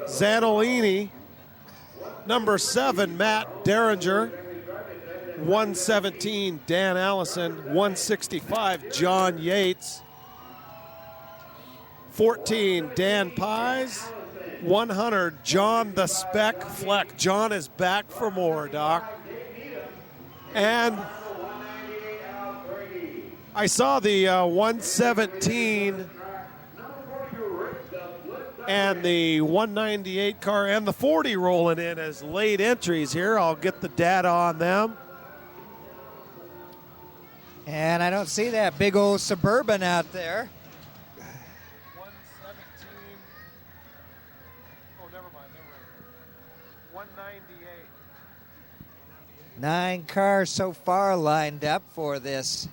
Zanolini. Number 7, Matt Derringer. 117, Dan Allison. 165, John Yates. 14, Dan Pies. 100, John the Spec Fleck. John is back for more, Doc. And I saw the 117 and the 198 car and the 40 rolling in as late entries here. I'll get the data on them. And I don't see that big old Suburban out there. 117. Oh, never mind. 198. 9 cars so far lined up for this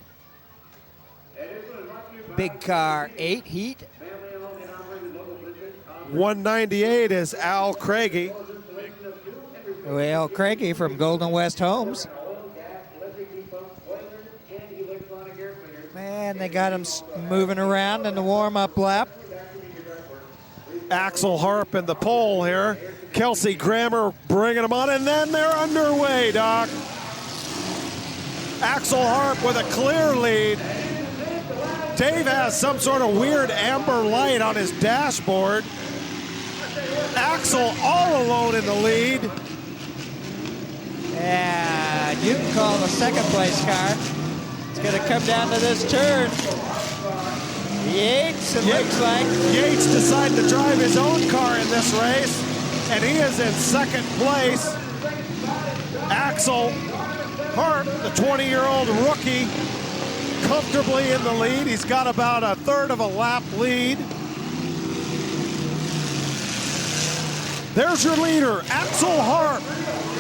big car 8 heat. 198 is Al Craigie. Well, Craigie from Golden West Homes. Man, they got him moving around in the warm-up lap. Axel Harp in the pole here. Kelsey Grammer bringing them on, and then they're underway, Doc. Axel Harp with a clear lead. Dave has some sort of weird amber light on his dashboard. Axel all alone in the lead. Yeah, you can call the second place car. It's going to come down to this turn. Yates, it looks like. Yates decided to drive his own car in this race, and he is in second place. Axel Harp, the 20-year-old rookie, comfortably in the lead. He's got about a third of a lap lead. There's your leader, Axel Harp,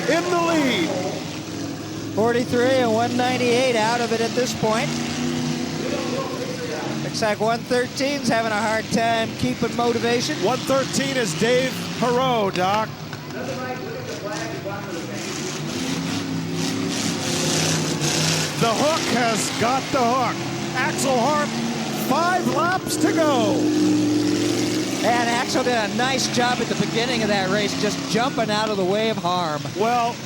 in the lead. 43 and 198 out of it at this point. The Looks like 113's having a hard time keeping motivation. 113 is Dave Perot, Doc. The hook has got the hook. Axel Harp, 5 laps to go. And Axel did a nice job at the beginning of that race, just jumping out of the way of harm. Well,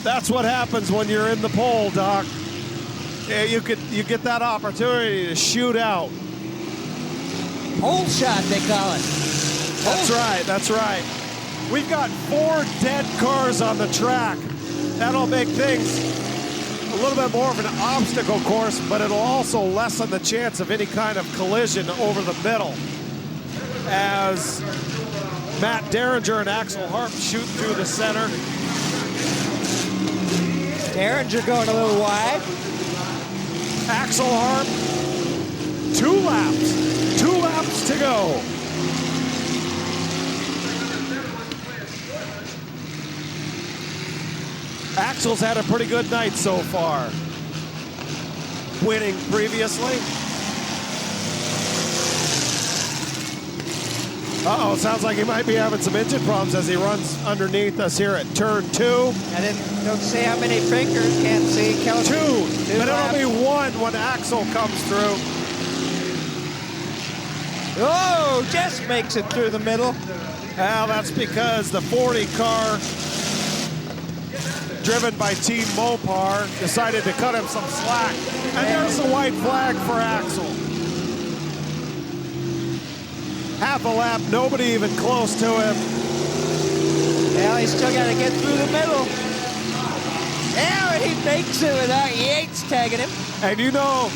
that's what happens when you're in the pole, Doc. Yeah, you get that opportunity to shoot out. Pole shot, they call it. That's right. We've got 4 dead cars on the track. That'll make things a little bit more of an obstacle course, but it'll also lessen the chance of any kind of collision over the middle as Matt Derringer and Axel Harp shoot through the center. Derringer going a little wide. Axel Harp, 2 laps. 2 laps to go. Axel's had a pretty good night so far, winning previously. Uh-oh, sounds like he might be having some engine problems as he runs underneath us here at turn 2. Don't see how many fingers, can't see. 2, but it'll be 1 when Axel comes through. Oh, just makes it through the middle. Well, that's because the 40 car, driven by Team Mopar, decided to cut him some slack. And there's the white flag for Axel. Half a lap, nobody even close to him. Well, he's still got to get through the middle. Yeah, he makes it without Yates tagging him. And you know,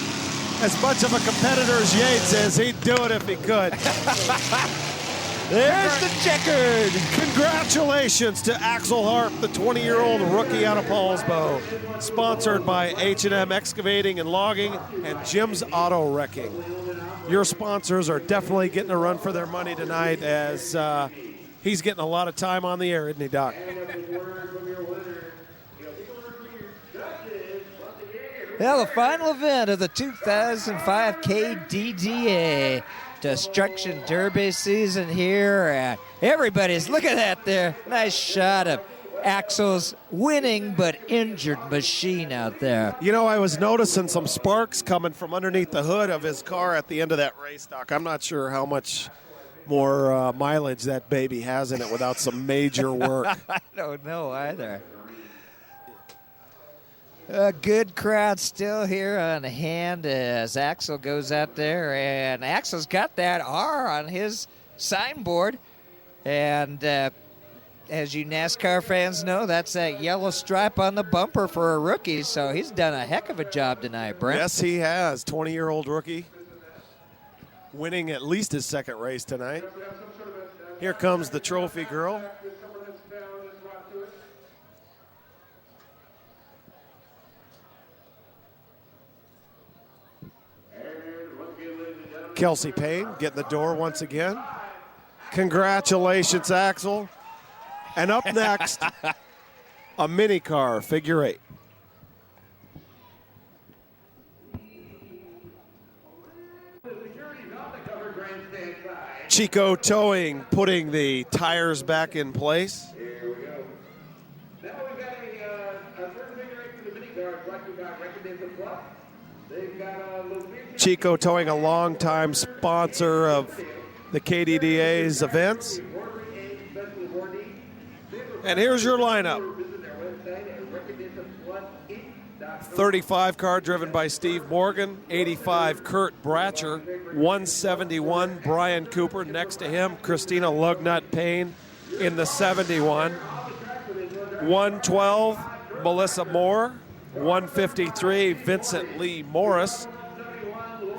as much of a competitor as Yates is, he'd do it if he could. There's the checkered. Congratulations to Axel Harp, the 20-year-old rookie out of Paulsbo. Sponsored by H&M Excavating and Logging and Jim's Auto Wrecking. Your sponsors are definitely getting a run for their money tonight as he's getting a lot of time on the air, isn't he, Doc? Well, the final event of the 2005 kdda Destruction Derby season here. Everybody's, look at that there. Nice shot of Axel's winning but injured machine out there. You know, I was noticing some sparks coming from underneath the hood of his car at the end of that race, Doc. I'm not sure how much more mileage that baby has in it without some major work. I don't know either. A good crowd still here on hand as Axel goes out there, and Axel's got that R on his signboard. And as you NASCAR fans know, that's that yellow stripe on the bumper for a rookie, so he's done a heck of a job tonight, Brent. Yes, he has. 20-year-old rookie, winning at least his second race tonight. Here comes the trophy girl. Kelsey Payne getting the door once again. Congratulations, Axel. And up next, a mini car, figure 8. Chico Towing putting the tires back in place. Here we go. Now we've got a third figure 8 for the mini cars, like we got Recognition Plus. They've got a location. Chico Towing, a longtime sponsor of the kdda's events. And here's your lineup. 35 car driven by Steve Morgan, 85 Kurt Bratcher, 171 Brian Cooper. Next to him, Christina Lugnut Payne in the 71. 112 Melissa Moore, 153 Vincent Lee Morris,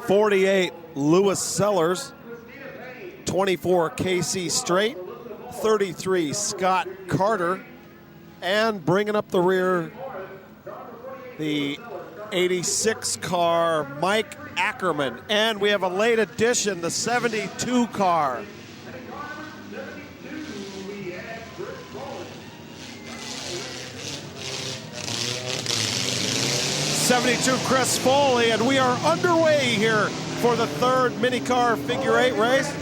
48 Lewis Sellers, 24 Casey Strait, 33 Scott Carter, and bringing up the rear, the 86 car Mike Ackerman. And we have a late addition, the 72 car. '72 Chris Foley, and we are underway here for the third mini car figure 8 race.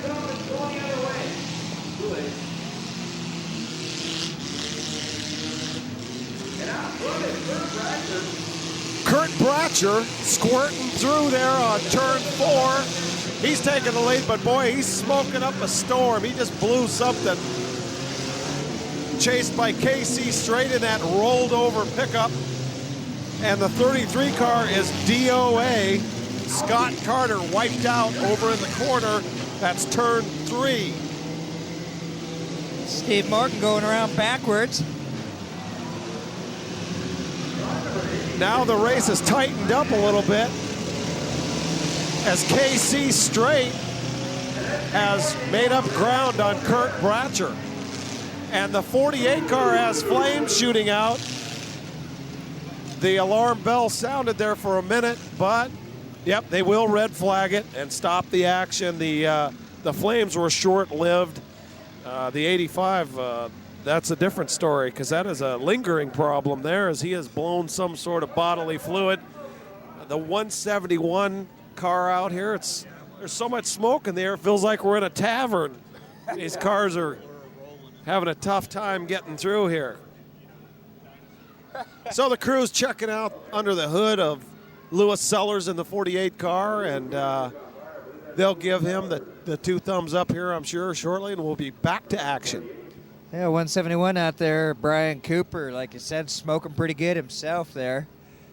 Kurt Bratcher squirting through there on turn 4. He's taking the lead, but boy, he's smoking up a storm. He just blew something. Chased by KC straight in that rolled over pickup. And the 33 car is DOA. Scott Carter wiped out over in the corner. That's turn 3. Steve Morgan going around backwards. Now the race has tightened up a little bit as KC Straight has made up ground on Kurt Bratcher. And the 48 car has flames shooting out. The alarm bell sounded there for a minute, but yep, they will red flag it and stop the action. The flames were short-lived. The 85, that's a different story because that is a lingering problem there as he has blown some sort of bodily fluid. The 171 car out here, there's so much smoke in the air, it feels like we're in a tavern. These cars are having a tough time getting through here. So the crew's checking out under the hood of Lewis Sellers in the 48 car, and they'll give him the 2 thumbs up here, I'm sure, shortly, and we'll be back to action. Yeah, 171 out there. Brian Cooper, like you said, smoking pretty good himself there.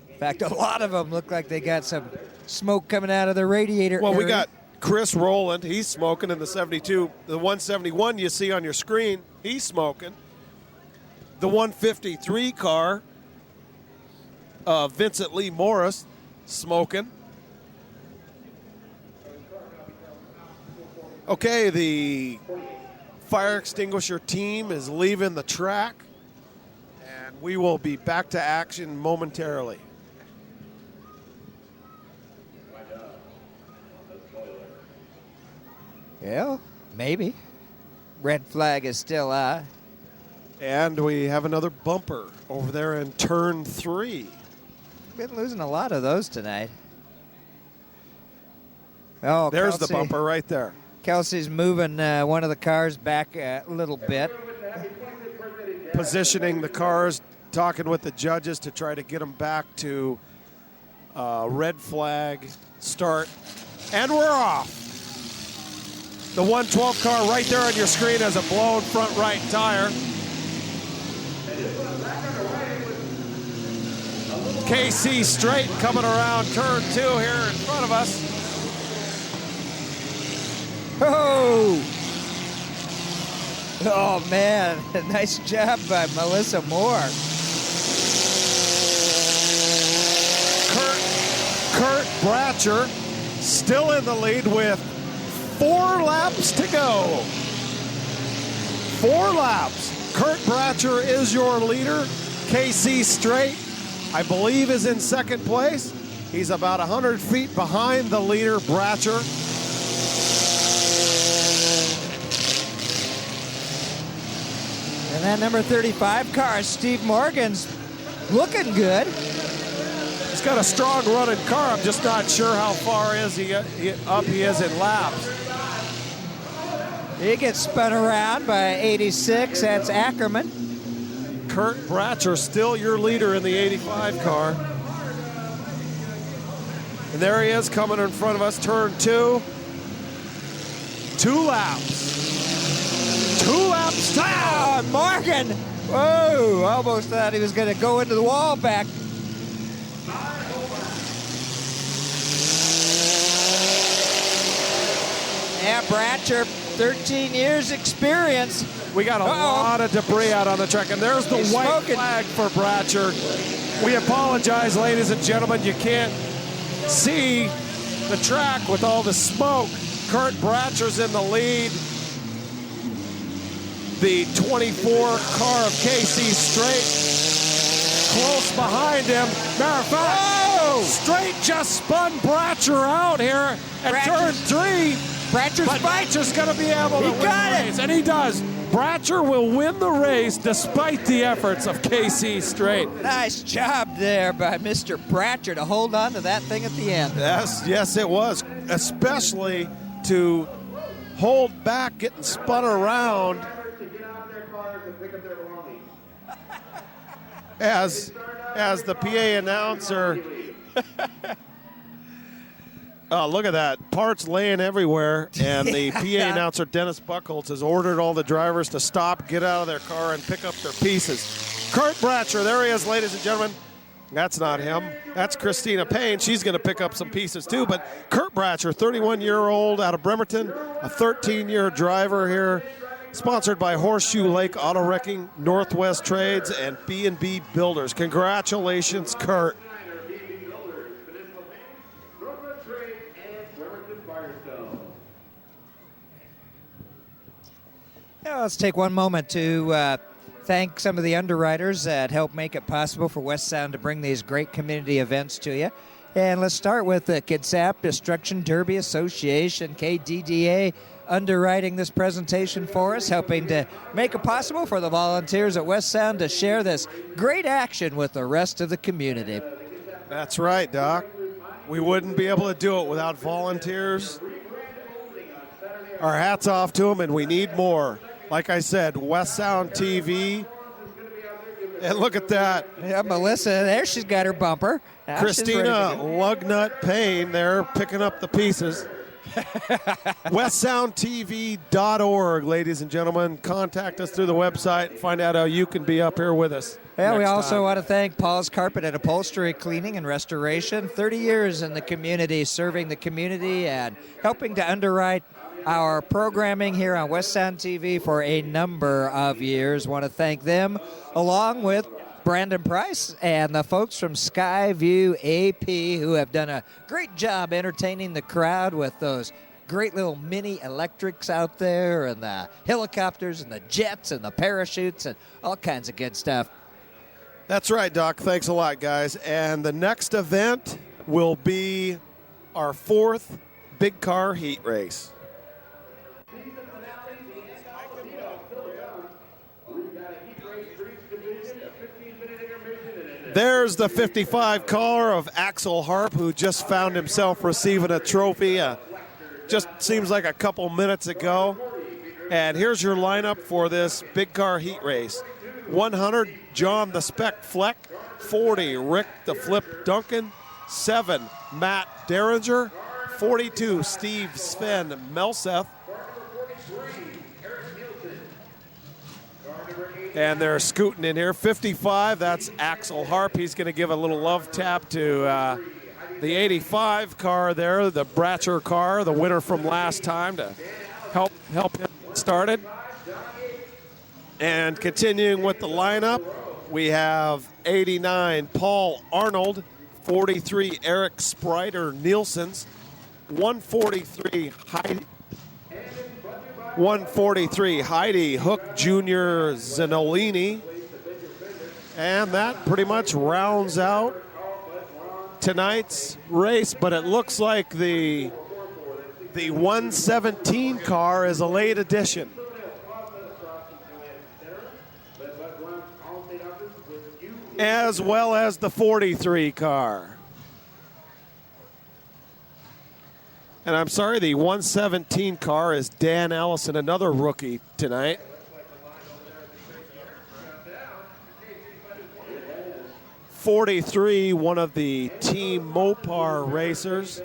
In fact, a lot of them look like they got some smoke coming out of the radiator Well, area. we got Chris Rowland. He's smoking in the 72. The 171 you see on your screen, he's smoking. The 153 car, Vincent Lee Morris, smoking. Okay, the fire extinguisher team is leaving the track, and we will be back to action momentarily. Yeah, maybe. Red flag is still out. And we have another bumper over there in turn 3. Been losing a lot of those tonight. Oh, There's Kelsey. the bumper right there. Kelsey's moving one of the cars back a little bit. Positioning the cars, talking with the judges to try to get them back to red flag start. And we're off. The 112 car right there on your screen has a blown front right tire. KC Straight coming around turn 2 here in front of us. Oh! Oh, man. Nice job by Melissa Moore. Kurt Bratcher still in the lead with 4 laps to go. 4 laps. Kurt Bratcher is your leader. KC Straight, I believe, is in second place. He's about 100 feet behind the leader, Bratcher. And that number 35 car, Steve Morgan's looking good. He's got a strong running car. I'm just not sure how far is he is in laps. He gets spun around by 86. That's Ackerman. Kurt Bratcher still your leader in the 85 car. And there he is coming in front of us, turn 2. 2 laps. 2 laps down. Oh, Morgan! Whoa! Almost thought he was going to go into the wall back. Yeah, Bratcher, 13 years experience. We got a lot of debris out on the track, and there's the He's white smoking. flag for Bratcher. We apologize, ladies and gentlemen. You can't see the track with all the smoke. Kurt Bratcher's in the lead. The 24 car of KC Straight close behind him. Matter of fact, Straight just spun Bratcher out here at turn 3. Bratcher's But fight. Bratcher's going to be able to He win got the it. race, and he does. Bratcher will win the race despite the efforts of KC Straight. Nice job there by Mr. Bratcher to hold on to that thing at the end. Yes, it was, especially to hold back, getting spun around To get out of their cars and pick up their belongings. as the PA announcer. Oh, look at that. Parts laying everywhere. And the PA announcer, Dennis Buchholz, has ordered all the drivers to stop, get out of their car, and pick up their pieces. Kurt Bratcher, there he is, ladies and gentlemen. That's not him. That's Christina Payne. She's going to pick up some pieces too. But Kurt Bratcher, 31-year-old out of Bremerton, a 13-year driver here, sponsored by Horseshoe Lake Auto Wrecking, Northwest Trades, and B&B Builders. Congratulations, Kurt. Yeah, let's take one moment to thank some of the underwriters that helped make it possible for West Sound to bring these great community events to you. And let's start with the Kitsap Destruction Derby Association, KDDA, underwriting this presentation for us, helping to make it possible for the volunteers at West Sound to share this great action with the rest of the community. That's right, Doc. We wouldn't be able to do it without volunteers. Our hats off to them, and we need more. Like I said, West Sound TV. And look at that. Yeah, Melissa, there she's got her bumper. Now she's ready to Christina go. Lugnut Payne there picking up the pieces. WestSoundTV.org, ladies and gentlemen. Contact us through the website. Find out how you can be up here with us. Yeah, we next also time. want to thank Paul's Carpet and Upholstery Cleaning and Restoration. 30 years in the community, serving the community and helping to underwrite our programming here on West Sound TV for a number of years. Want to thank them, along with Brandon Price and the folks from Skyview AP, who have done a great job entertaining the crowd with those great little mini electrics out there, and the helicopters and the jets and the parachutes and all kinds of good stuff. That's right, Doc. Thanks a lot, guys. And the next event will be our 4th big car heat race. There's the 55 car of Axel Harp, who just found himself receiving a trophy. Just seems like a couple minutes ago. And here's your lineup for this big car heat race. 100, John the Spec Fleck. 40, Rick the Flip Duncan. 7, Matt Derringer. 42, Steve Sven Melseth. And they're scooting in here. 55, that's Axel Harp. He's going to give a little love tap to the 85 car there, the Bratcher car, the winner from last time, to help him get started. And continuing with the lineup, we have 89, Paul Arnold. 43, Eric Spriter Nielsen's. 143, Heidi Hook Jr. Zanolini. And that pretty much rounds out tonight's race, but it looks like the 117 car is a late addition. As well as the 43 car. And I'm sorry, the 117 car is Dan Allison, another rookie tonight. .43, one of the Team Mopar racers.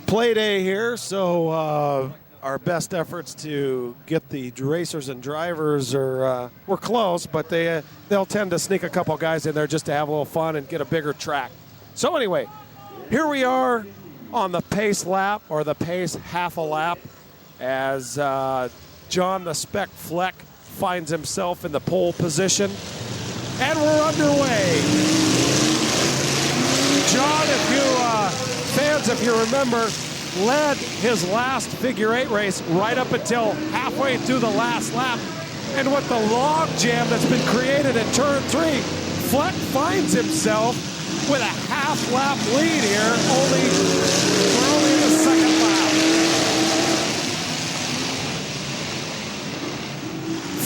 Play day here, so our best efforts to get the racers and drivers are we're close, but they'll tend to sneak a couple guys in there just to have a little fun and get a bigger track. So anyway, here we are on the pace lap, or the pace half a lap, as John the Spec Fleck finds himself in the pole position, and we're underway. John, if you remember, led his last figure 8 race right up until halfway through the last lap. And with the log jam that's been created at turn 3, Fleck finds himself with a half lap lead here. We're only in the second lap.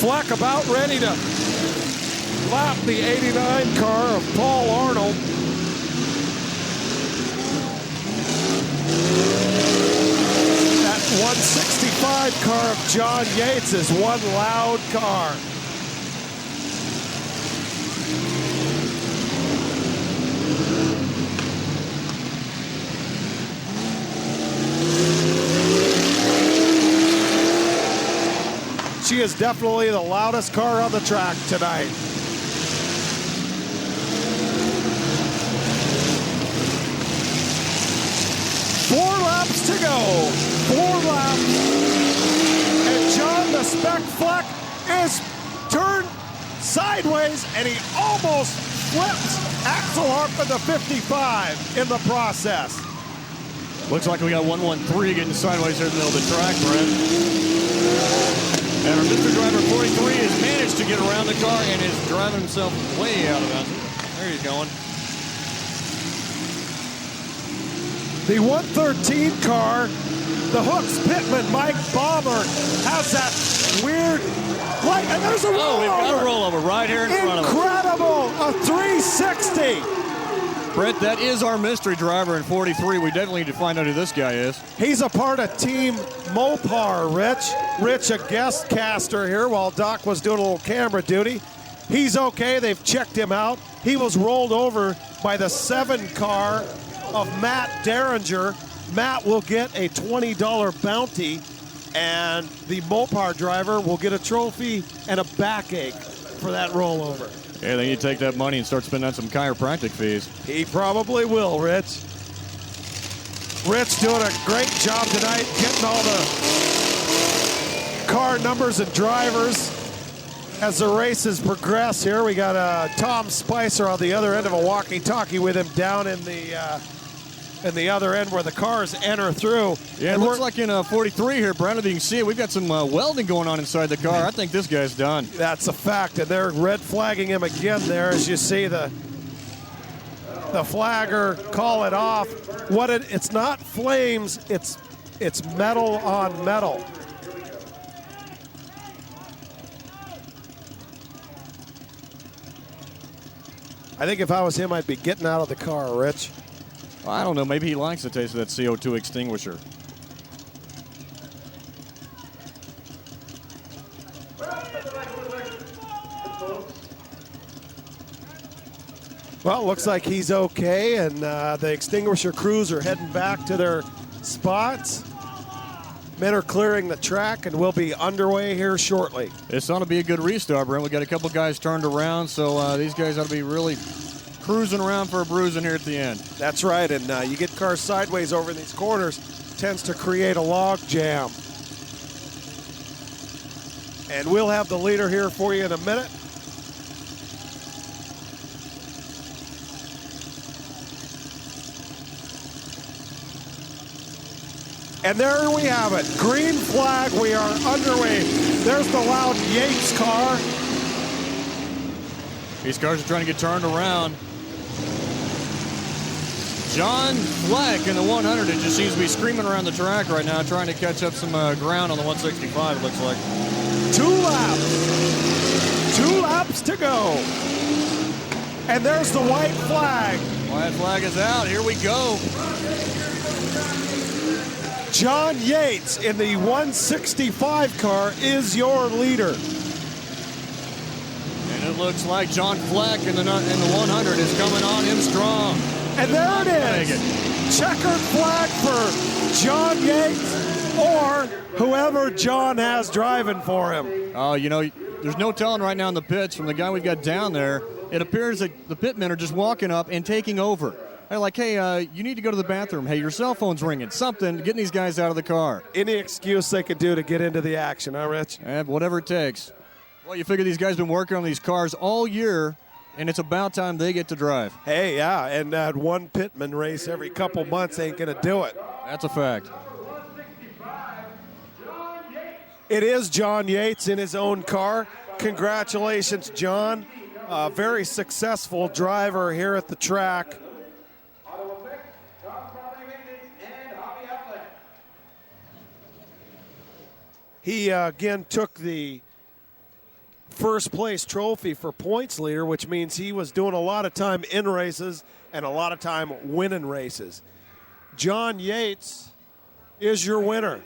Fleck about ready to lap the 89 car of Paul Arnold. That 165 car of John Yates is one loud car. She is definitely the loudest car on the track tonight. Four laps to go. 4 laps. And John the Spec Fleck is turned sideways, and he almost flips Axel Hartman to 55 in the process. Looks like we got 113 getting sideways here in the middle of the track, Brent. And our Mr. Driver 43 has managed to get around the car and is driving himself way out of bounds. There he's going. The 113 car, the Hooks Pittman Mike Baumer has that weird light, and there's a rollover. Oh, we've got a rollover right here in front of us. Incredible, a 360. Brett, that is our mystery driver in 43. We definitely need to find out who this guy is. He's a part of Team Mopar, Rich. Rich, a guest caster here while Doc was doing a little camera duty. He's okay, they've checked him out. He was rolled over by the 7 car of Matt Derringer. Matt will get a $20 bounty, and the Mopar driver will get a trophy and a backache for that rollover. Yeah, they need to take that money and start spending on some chiropractic fees. He probably will, Rich. Rich doing a great job tonight, getting all the car numbers and drivers as the races progress here. We got Tom Spicer on the other end of a walkie-talkie with him down in the other end where the cars enter through. Yeah, it looks like in 43 here, Brandon, if you can see it, we've got some welding going on inside the car. I think this guy's done. That's a fact, and they're red flagging him again there as you see the flagger call it off. It's not flames, it's metal on metal. I think if I was him, I'd be getting out of the car, Rich. I don't know. Maybe he likes the taste of that CO2 extinguisher. Well, looks like he's okay, and the extinguisher crews are heading back to their spots. Men are clearing the track, and we'll be underway here shortly. This ought to be a good restart, Brent. We got a couple guys turned around, so these guys ought to be really cruising around for a bruising here at the end. That's right, and you get cars sideways over in these corners, tends to create a log jam. And we'll have the leader here for you in a minute. And there we have it. Green flag, we are underway. There's the loud Yates car. These cars are trying to get turned around. John Fleck in the 100, it just seems to be screaming around the track right now, trying to catch up some ground on the 165, it looks like. 2 laps. 2 laps to go. And there's the white flag. White flag is out. Here we go. John Yates in the 165 car is your leader. And it looks like John Fleck in the 100 is coming on him strong. And there it is. Checkered flag for John Yates or whoever John has driving for him. Oh, you know, there's no telling right now in the pits from the guy we've got down there. It appears that the pitmen are just walking up and taking over. They're like, hey, you need to go to the bathroom. Hey, your cell phone's ringing. Something, getting these guys out of the car. Any excuse they could do to get into the action, huh, Rich? Whatever it takes. Well, you figure these guys have been working on these cars all year, and it's about time they get to drive. Hey, yeah, and that one pitman race every couple months ain't going to do it. That's a fact. It is John Yates in his own car. Congratulations, John. A very successful driver here at the track. He again took the first place trophy for points leader, which means he was doing a lot of time in races and a lot of time winning races. John Yates is your winner.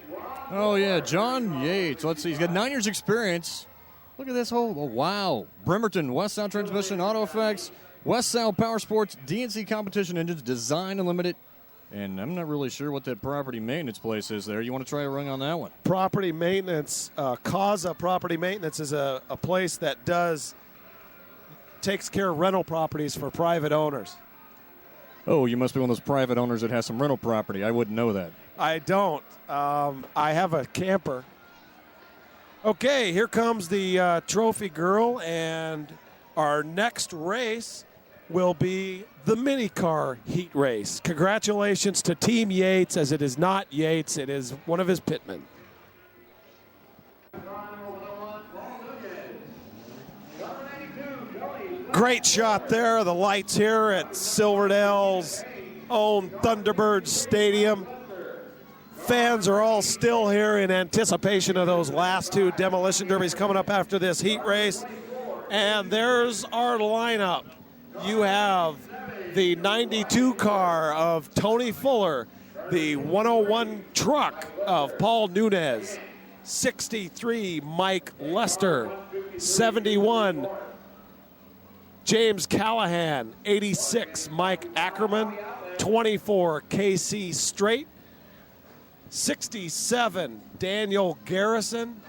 Oh, yeah, John Yates. Let's see. He's got 9 years experience. Look at this whole, oh, wow. Bremerton, West South Transmission, Auto Effects, West South Power Sports, DNC Competition Engines, Design Unlimited. And I'm not really sure what that property maintenance place is there. You want to try a rung on that one? Property maintenance, Causa Property Maintenance is a place that takes care of rental properties for private owners. Oh, you must be one of those private owners that has some rental property. I wouldn't know that. I don't. I have a camper. Okay, here comes the trophy girl, and our next race will be the mini car heat race. Congratulations to Team Yates, as it is not Yates, it is one of his pitmen. Great shot there, the lights here at Silverdale's own Thunderbird Stadium. Fans are all still here in anticipation of those last two demolition derbies coming up after this heat race. And there's our lineup. You have the 92 car of Tony Fuller, the 101 truck of Paul Nunez, 63 Mike Lester, 71 James Callahan, 86 Mike Ackerman, 24 KC Straight, 67 Daniel Garrison,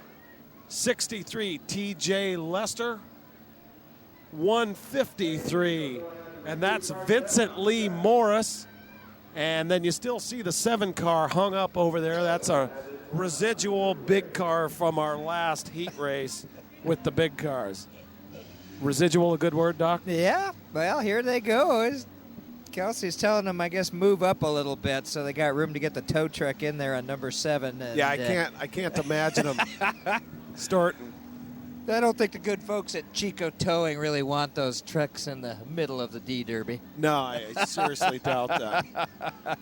63 TJ Lester, 153, and that's Vincent Lee Morris. And then you still see the 7 car hung up over there. That's a residual big car from our last heat race with the big cars. Residual, a good word, Doc? Yeah, well, here they go. Kelsey's telling them, I guess, move up a little bit so they got room to get the tow truck in there on number 7. And, yeah, I can't imagine them starting. I don't think the good folks at Chico Towing really want those trucks in the middle of the D Derby. No, I seriously doubt that.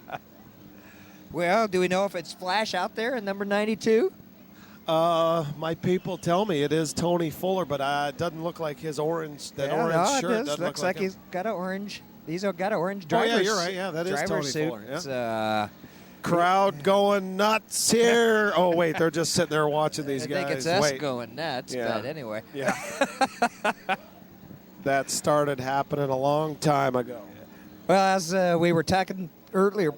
Well, do we know if it's Flash out there in number 92? My people tell me it is Tony Fuller, but it doesn't look like his orange shirt. Doesn't looks look like he's got an orange. These have got an orange driver's. Oh, yeah, you're right. Yeah, that is Tony suit. Fuller. Yeah. It's, crowd going nuts here. Oh, wait, they're just sitting there watching these guys. I think it's us going nuts, but anyway. Yeah. That started happening a long time ago. Well, as we were talking earlier,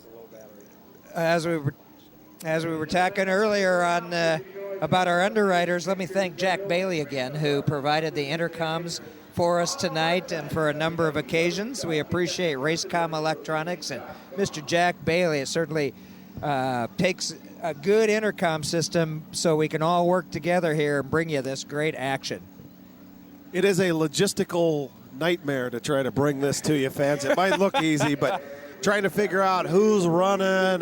as we were talking earlier on about our underwriters, let me thank Jack Bailey again, who provided the intercoms for us tonight and for a number of occasions. We appreciate Racecom Electronics and Mr. Jack Bailey. It certainly takes a good intercom system so we can all work together here and bring you this great action. It is a logistical nightmare to try to bring this to you, fans. It might look easy, but trying to figure out who's running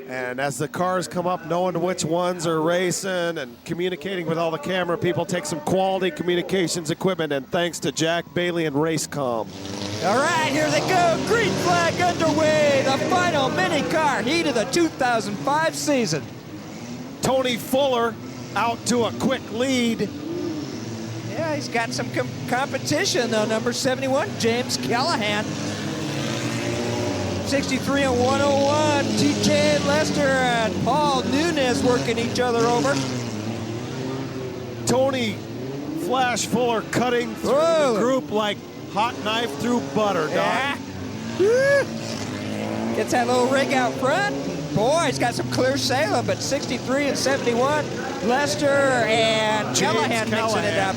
and as the cars come up, knowing which ones are racing and communicating with all the camera people, take some quality communications equipment, and thanks to Jack Bailey and Racecom. All right, here they go. Green flag underway. The final mini car heat of the 2005 season. Tony Fuller out to a quick lead. Yeah, he's got some competition, though. Number 71, James Callahan. 63 and 101, TJ Lester and Paul Nunez working each other over. Tony Flash Fuller cutting through the group like hot knife through butter, Doc. Yeah. Woo. Gets that little rig out front. Boy, he's got some clear sailing, but 63 and 71, Lester and Callahan mixing it up.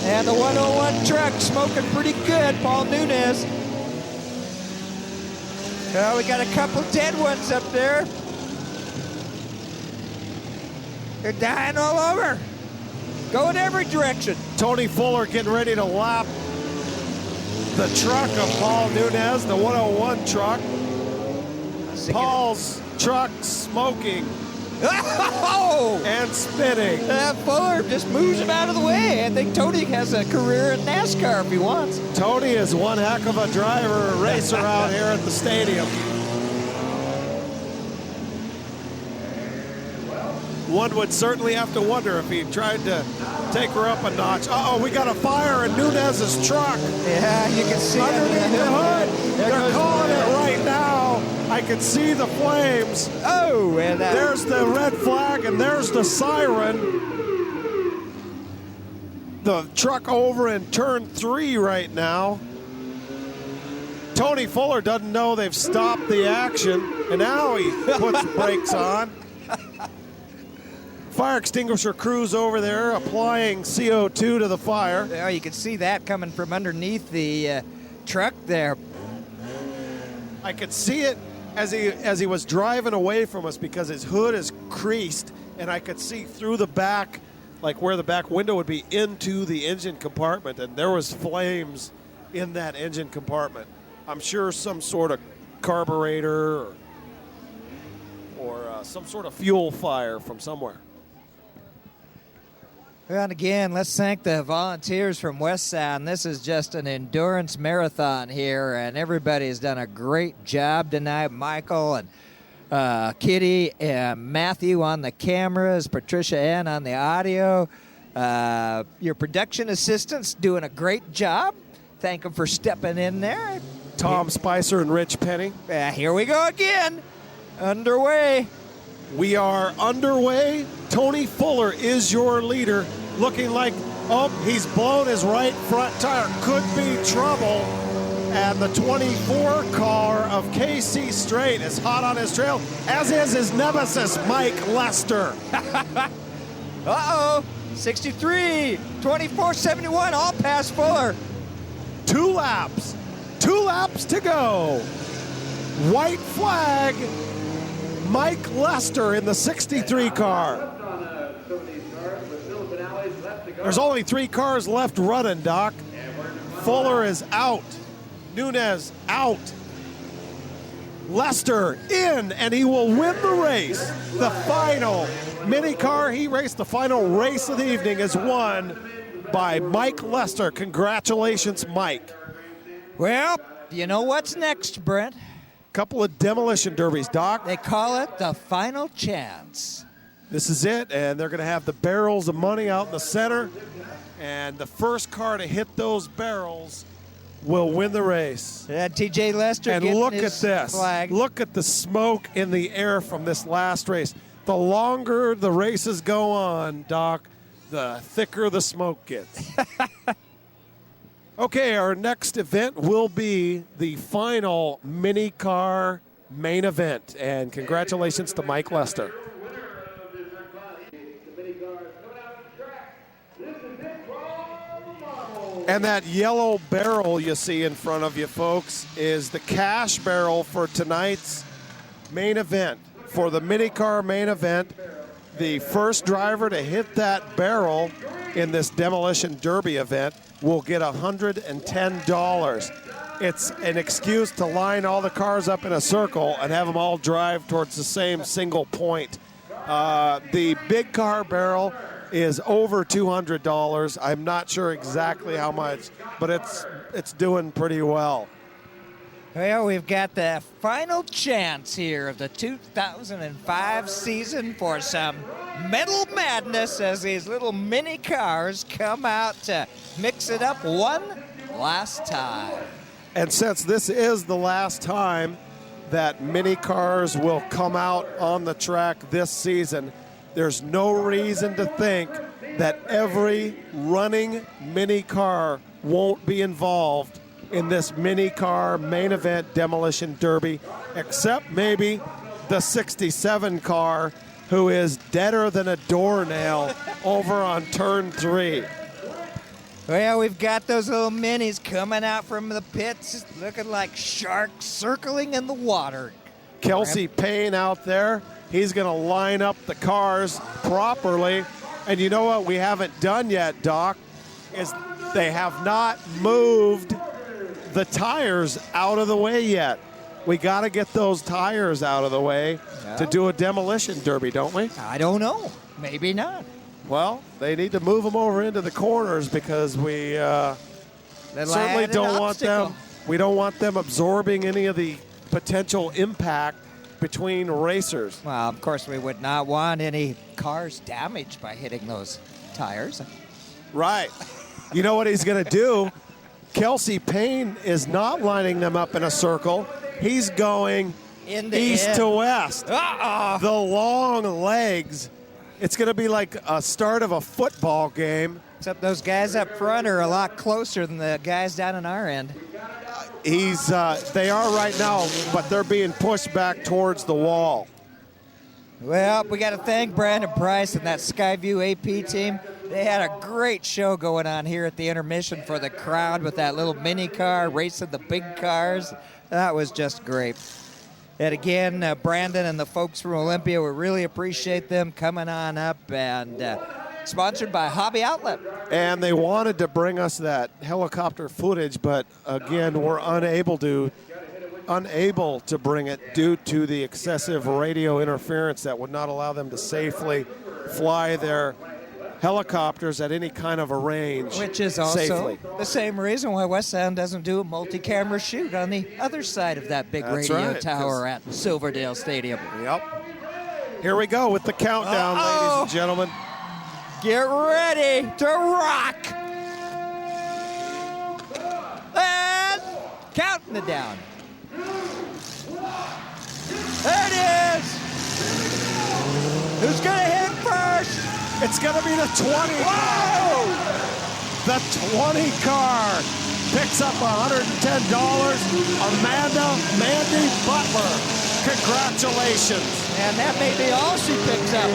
And the 101 truck smoking pretty good, Paul Nunez. Well, we got a couple dead ones up there. They're dying all over. Go in every direction. Tony Fuller getting ready to lap the truck of Paul Nunez, the 101 truck. Paul's truck smoking Oh! and spinning. Fuller just moves him out of the way. I think Tony has a career in NASCAR if he wants. Tony is one heck of a driver, a racer out here at the stadium. One would certainly have to wonder if he tried to take her up a notch. Uh-oh, we got a fire in Nunez's truck. Yeah, you can see Underneath the hood. They're calling it right now. I can see the flames. Oh, and There's the red flag, and there's the siren. The truck over in turn 3 right now. Tony Fuller doesn't know they've stopped the action, and now he puts brakes on. Fire extinguisher crews over there applying CO2 to the fire. Well, you can see that coming from underneath the truck there. I could see it as he was driving away from us because his hood is creased, and I could see through the back, like where the back window would be, into the engine compartment, and there was flames in that engine compartment. I'm sure some sort of carburetor or some sort of fuel fire from somewhere. Well, and again, let's thank the volunteers from West Sound. This is just an endurance marathon here, and everybody has done a great job tonight. Michael and Kitty and Matthew on the cameras, Patricia Ann on the audio. Your production assistants doing a great job. Thank them for stepping in there. Tom Spicer and Rich Penny. Here we go again. Underway. We are underway. Tony Fuller is your leader. Looking like, oh, he's blown his right front tire. Could be trouble. And the 24 car of KC Straight is hot on his trail, as is his nemesis, Mike Lester. Uh-oh. 63, 24, 71, all past Fuller. 2 laps. 2 laps to go. White flag. Mike Lester in the 63 car. There's only 3 cars left running, Doc. Fuller is out. Nunez out. Lester in, and he will win the race. The final mini car he raced, the final race of the evening, is won by Mike Lester. Congratulations, Mike. Well, you know what's next, Brent? Couple of demolition derbies, Doc. They call it the final chance. This is it, and they're going to have the barrels of money out in the center, and the first car to hit those barrels will win the race. Yeah, TJ Lester And getting look at his this. flag. Look at the smoke in the air from this last race. The longer the races go on, Doc, the thicker the smoke gets. Okay, our next event will be the final mini car main event, and congratulations to Mike Lester. And that yellow barrel you see in front of you, folks, is the cash barrel for tonight's main event. For the mini car main event, the first driver to hit that barrel in this demolition derby event will get $110. It's an excuse to line all the cars up in a circle and have them all drive towards the same single point. The big car barrel is over $200. I'm not sure exactly how much, but it's doing pretty well. Well, we've got the final chance here of the 2005 season for some metal madness as these little mini cars come out to mix it up one last time. And since this is the last time that mini cars will come out on the track this season, there's no reason to think that every running mini car won't be involved in this mini car main event demolition derby, except maybe the 67 car, who is deader than a doornail over on turn 3. Well, we've got those little minis coming out from the pits looking like sharks circling in the water. Kelsey Payne out there. He's going to line up the cars properly. And you know what we haven't done yet, Doc, is they have not moved the tires out of the way yet. We got to get those tires out of the way to do a demolition derby, don't we? I don't know. Maybe not. Well, they need to move them over into the corners because we certainly don't want them. We don't want them absorbing any of the potential impact between racers. Well, of course, we would not want any cars damaged by hitting those tires. Right. You know what he's going to do? Kelsey Payne is not lining them up in a circle. He's going east to west. The long legs. It's going to be like a start of a football game. Except those guys up front are a lot closer than the guys down on our end. They are right now, but they're being pushed back towards the wall. Well, we got to thank Brandon Price and that Skyview AP team. They had a great show going on here at the intermission for the crowd with that little mini car racing the big cars. That was just great. And again, Brandon and the folks from Olympia, we really appreciate them coming on up, and sponsored by Hobby Outlet. And they wanted to bring us that helicopter footage, but again, we're unable to bring it due to the excessive radio interference that would not allow them to safely fly their helicopters at any kind of a range. Which is also safely. the same reason why West Sound doesn't do a multi-camera shoot on the other side of that big radio tower at Silverdale Stadium. Yep. Here we go with the countdown, ladies and gentlemen. Get ready to rock. And counting it down. There it is. Who's going to hit first? It's going to be the 20. Whoa! The 20 car picks up $110. Mandy Butler. Congratulations. And that may be all she picks up.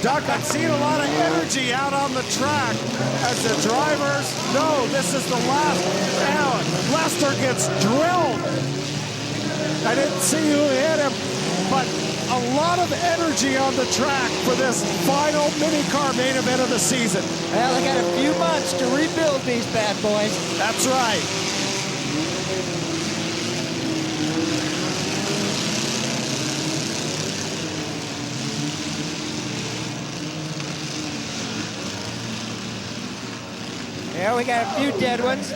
Doc, I've seen a lot of energy out on the track as the drivers know this is the last round. Lester gets drilled. I didn't see who hit him, but a lot of energy on the track for this final mini car main event of the season. Well, they got a few months to rebuild these bad boys. That's right. Yeah, we got a few dead ones.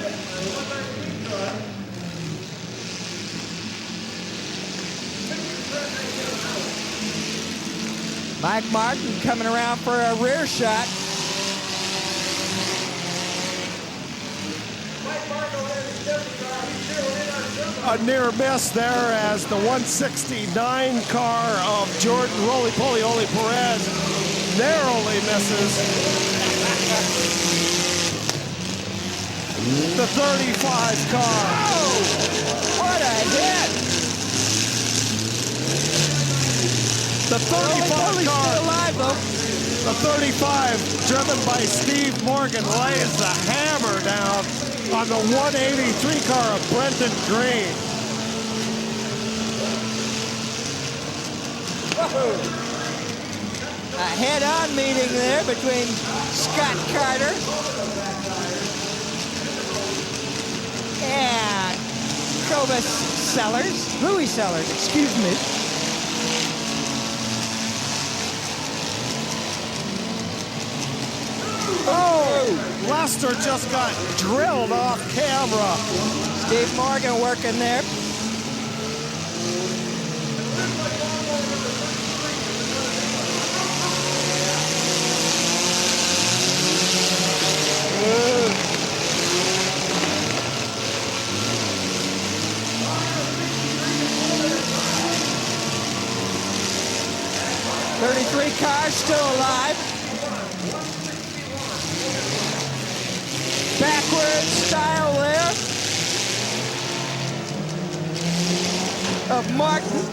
Mike Martin coming around for a rear shot. A near miss there as the 169 car of Jordan Roly-Poly Perez narrowly misses. The 35 car. Oh, what a hit! The 35 car. Still alive, though. The 35, driven by Steve Morgan, lays the hammer down on the 183 car of Brendan Green. A head-on meeting there between Scott Carter and Louis Sellers, excuse me. Oh, Lester just got drilled off camera. Steve Morgan working there. .33 cars still alive. Backwards style there of Martin.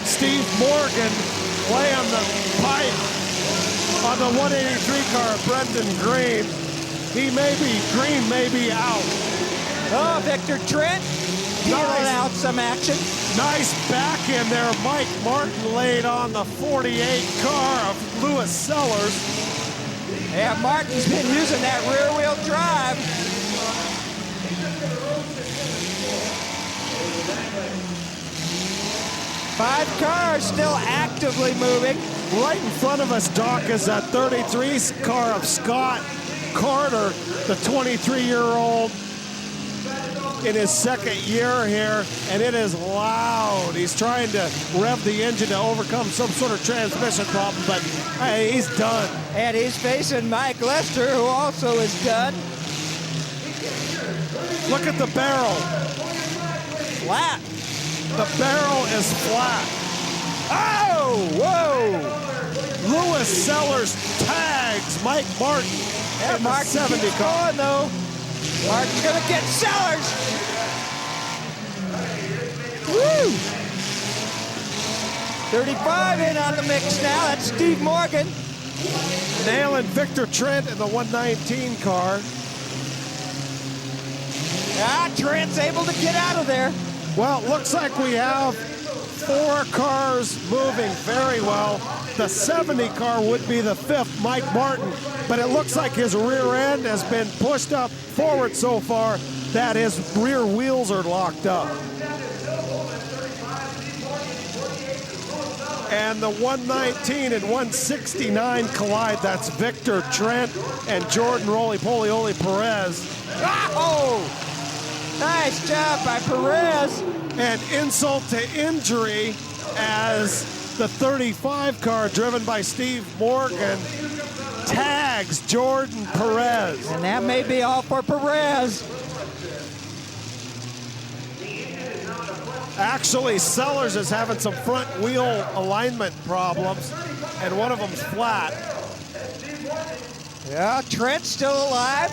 Steve Morgan laying the pipe on the 183 car, Brendan Green. He may green may be out. Oh, Victor Trent dealing out some action. Nice back in there. Mike Martin laid on the 48 car of Lewis Sellers. Yeah, Martin's been using that rear-wheel drive. Five cars still actively moving. Right in front of us, Doc, is that 33 car of Scott Carter, the 23-year-old in his second year here, and it is loud. He's trying to rev the engine to overcome some sort of transmission problem, but hey, he's done. And he's facing Mike Lester, who also is done. Look at the barrel. Flat. The barrel is flat. Oh, whoa. Lewis Sellers tags Mike Martin Yeah, in the Martin 70 keeps car. going, though. Martin's going to get Sellers. Woo! 35 in on the mix now. That's Steve Morgan. Nailing Victor Trent in the 119 car. Trent's able to get out of there. Well, it looks like we have 4 cars moving very well. The 70 car would be the 5th, Mike Martin, but it looks like his rear end has been pushed up forward so far that his rear wheels are locked up. And the 119 and 169 collide. That's Victor Trent and Jordan Roly-Poly Perez. Oh! Nice job by Perez. And insult to injury as the 35 car driven by Steve Morgan tags Jordan Perez. And that may be all for Perez. Actually, Sellers is having some front wheel alignment problems, and one of them's flat. Yeah, Trent's still alive.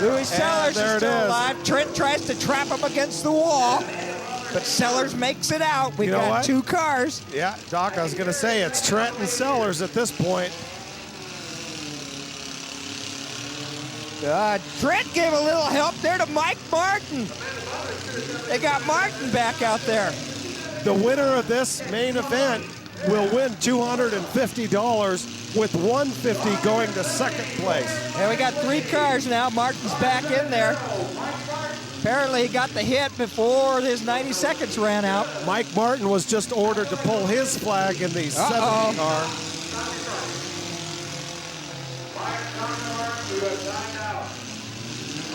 Louis Sellers there is it still is. alive. Trent tries to trap him against the wall, but Sellers makes it out. We You know got what? 2 cars. Yeah, Doc, I was going to say it's Trent and Sellers at this point. Trent gave a little help there to Mike Martin. They got Martin back out there. The winner of this main event will win $250 with $150 going to second place. And we got 3 cars now. Martin's back in there. Apparently he got the hit before his 90 seconds ran out. Mike Martin was just ordered to pull his flag in the 70 car.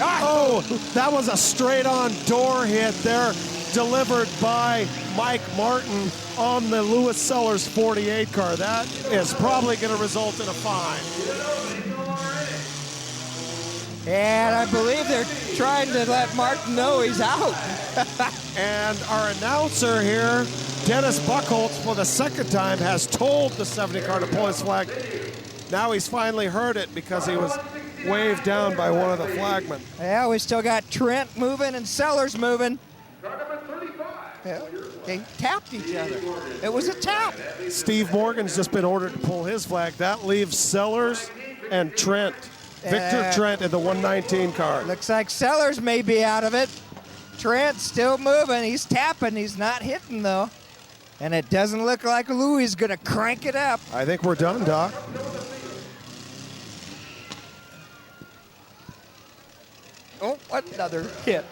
Oh, that was a straight-on door hit there delivered by Mike Martin on the Lewis Sellers 48 car. That is probably going to result in a fine. And I believe they're trying to let Martin know he's out. And our announcer here, Dennis Buchholz, for the second time, has told the 70 car to pull his flag. Now he's finally heard it because he was waved down by one of the flagmen. Yeah, we still got Trent moving and Sellers moving. Yeah, they tapped each other. It was a tap. Steve Morgan's just been ordered to pull his flag. That leaves Sellers and Trent. Victor Trent in the 119 car. Looks like Sellers may be out of it. Trent's still moving. He's tapping. He's not hitting, though. And it doesn't look like Louis is going to crank it up. I think we're done, Doc. Oh, another hit.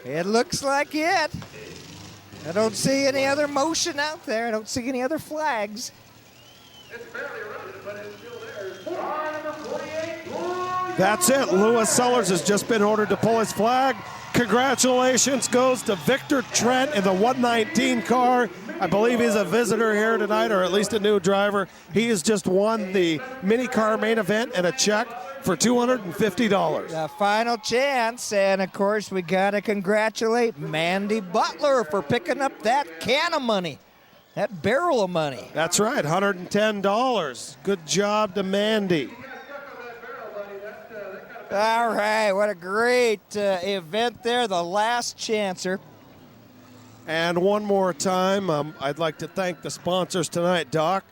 It looks like it. I don't see any other motion out there. I don't see any other flags. That's it. Lewis Sellers has just been ordered to pull his flag. Congratulations goes to Victor Trent in the 119 car. I believe he's a visitor here tonight, or at least a new driver. He has just won the mini car main event and a check for $250. The final chance, and of course we gotta congratulate Mandy Butler for picking up that can of money, that barrel of money. That's right, $110. Good job to Mandy. All right, what a great event there, the last chancer. And one more time, I'd like to thank the sponsors tonight, Doc.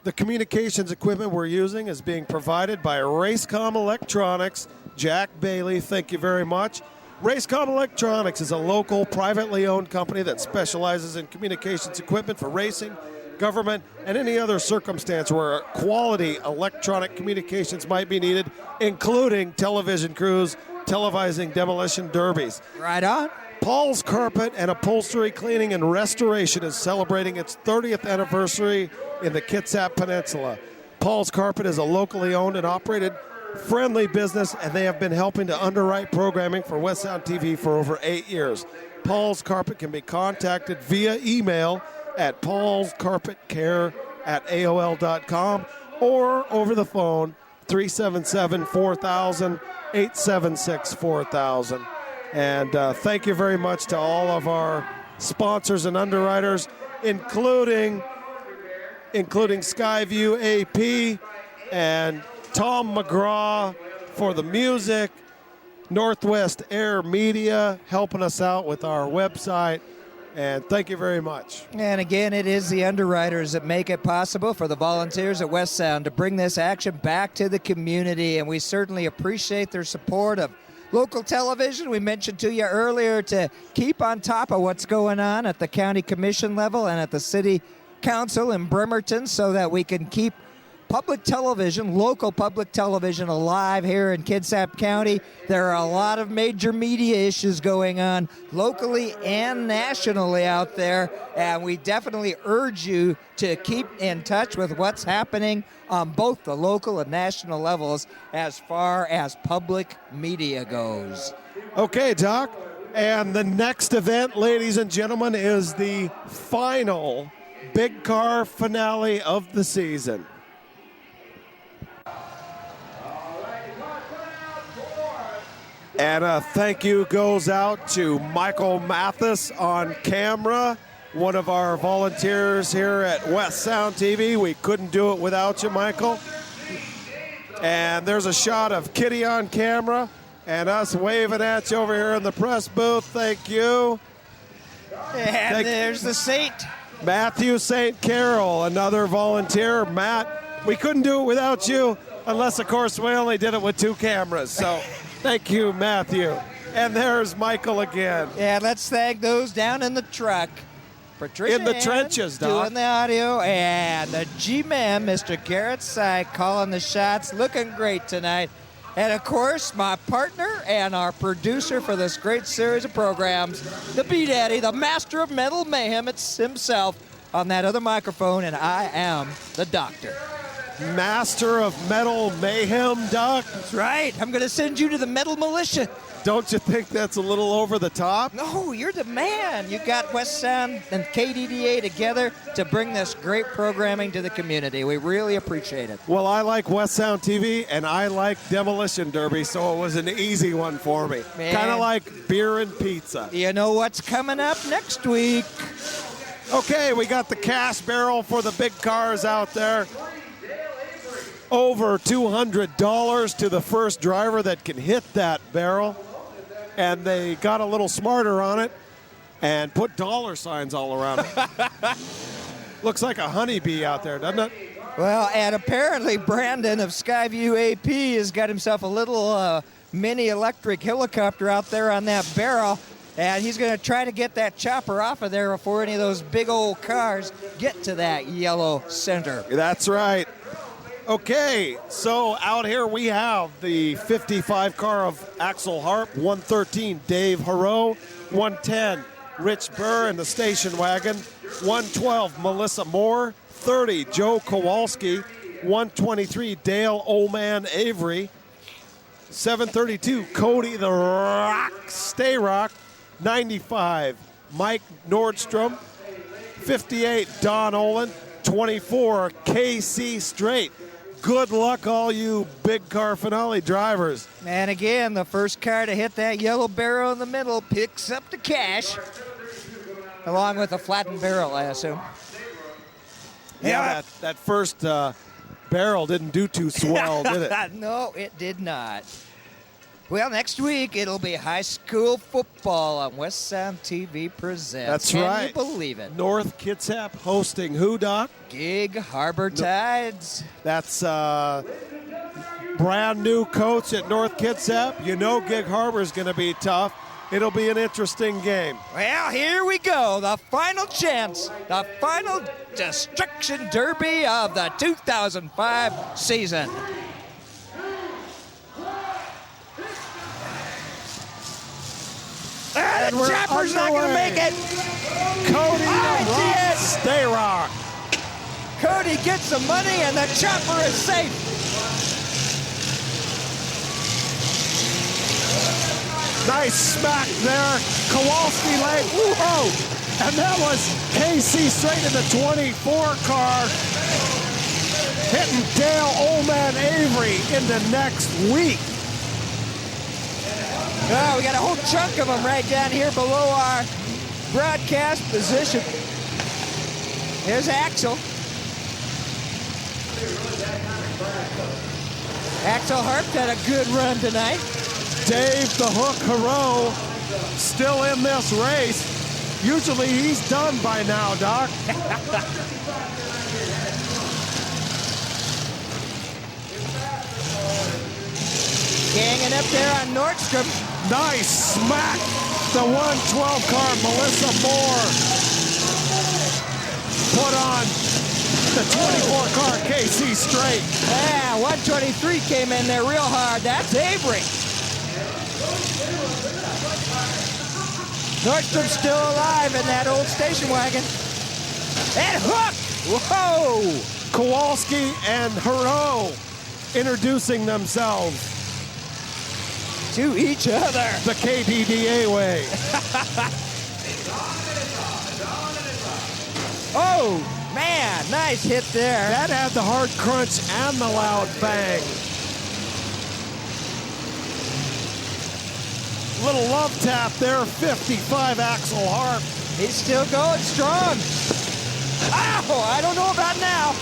The communications equipment we're using is being provided by Racecom Electronics. Jack Bailey, thank you very much. Racecom Electronics is a local, privately owned company that specializes in communications equipment for racing, government, and any other circumstance where quality electronic communications might be needed, including television crews, televising demolition derbies. Right on. Paul's Carpet and Upholstery Cleaning and Restoration is celebrating its 30th anniversary in the Kitsap Peninsula. Paul's Carpet is a locally owned and operated friendly business, and they have been helping to underwrite programming for West Sound TV for over 8 years. Paul's Carpet can be contacted via email at paulscarpetcare@aol.com or over the phone 377-4000, 876-4000. And thank you very much to all of our sponsors and underwriters, including Skyview AP and Tom McGraw for the music, Northwest Air Media helping us out with our website, and thank you very much. And again, it is the underwriters that make it possible for the volunteers at West Sound to bring this action back to the community, and we certainly appreciate their support of local television. We mentioned to you earlier to keep on top of what's going on at the county commission level and at the city council in Bremerton so that we can keep public television, local public television alive here in Kitsap County. There are a lot of major media issues going on locally and nationally out there, and we definitely urge you to keep in touch with what's happening on both the local and national levels as far as public media goes. Okay, Doc. And the next event, ladies and gentlemen, is the final big car finale of the season. And a thank you goes out to Michael Mathis on camera, one of our volunteers here at West Sound TV. We couldn't do it without you, Michael. And there's a shot of Kitty on camera and us waving at you over here in the press booth. Thank you. And there's the Saint. Matthew St. Carol, another volunteer. Matt, we couldn't do it without you, unless, of course, we only did it with 2 cameras. So thank you, Matthew. And there's Michael again. Yeah, let's thank those down in the truck. Patricia in the trenches, Doc. doing the audio, and the G-Man, Mr. Garrett Syke, calling the shots, looking great tonight. And, of course, my partner and our producer for this great series of programs, the B-Daddy, the master of metal mayhem, it's himself on that other microphone, and I am the doctor. Master of metal mayhem, Doc? That's right. I'm going to send you to the metal militia. Don't you think that's a little over the top? No, you're the man. You got West Sound and kdda together to bring this great programming to the community. We really appreciate it. Well, I like West Sound TV, and I like Demolition Derby, so it was an easy one for me. Kind of like beer and pizza. You know what's coming up next week? Okay, we got the cash barrel for the big cars out there. Over $200 to the first driver that can hit that barrel. And they got a little smarter on it and put dollar signs all around it. Looks like a honeybee out there, doesn't it? Well, and apparently Brandon of Skyview AP has got himself a little mini electric helicopter out there on that barrel. And he's going to try to get that chopper off of there before any of those big old cars get to that yellow center. That's right. Okay, so out here we have the 55 car of Axel Harp, 113 Dave Haro, 110 Rich Burr in the station wagon, 112 Melissa Moore, 30 Joe Kowalski, 123 Dale Oldman Avery, 732 Cody the Rock Stayrock, 95 Mike Nordstrom, 58 Don Olin, 24 KC Straight. Good luck, all you big car finale drivers. And again, the first car to hit that yellow barrel in the middle picks up the cash, along with a flattened barrel, I assume. Yeah, that first barrel didn't do too swell, did it? No, it did not. Well, next week it'll be high school football on West Sound TV Presents. That's Can right. you believe it? North Kitsap hosting who, Doc? Gig Harbor Tides. That's brand new coach at North Kitsap. You know Gig Harbor is going to be tough. It'll be an interesting game. Well, here we go. The final chance. The final destruction derby of the 2005 season. And The we're Chopper's not going to underway. make it. Cody I the did. Rock, stay rock. Cody gets the money, and the Chopper is safe. Nice smack there. Kowalski leg. Whoa! And that was KC straight in the 24 car. Hitting Dale Old Man Avery into next week. Oh, we got a whole chunk of them right down here below our broadcast position. Here's Axel. Axel Harp had a good run tonight. Dave the Hook Hero still in this race. Usually he's done by now, Doc. Ganging up there on Nordstrom. Nice smack. The 112 car, Melissa Moore, put on the 24 car, KC Straight. Yeah, 123 came in there real hard. That's Avery. Nordstrom's still alive in that old station wagon. And Hook! Whoa! Kowalski and Hero introducing themselves To each other. the kdda way. Oh, man, nice hit there. That had the hard crunch and the loud bang. Little love tap there, 55 Axel Harp. He's still going strong. Ow, I don't know about now.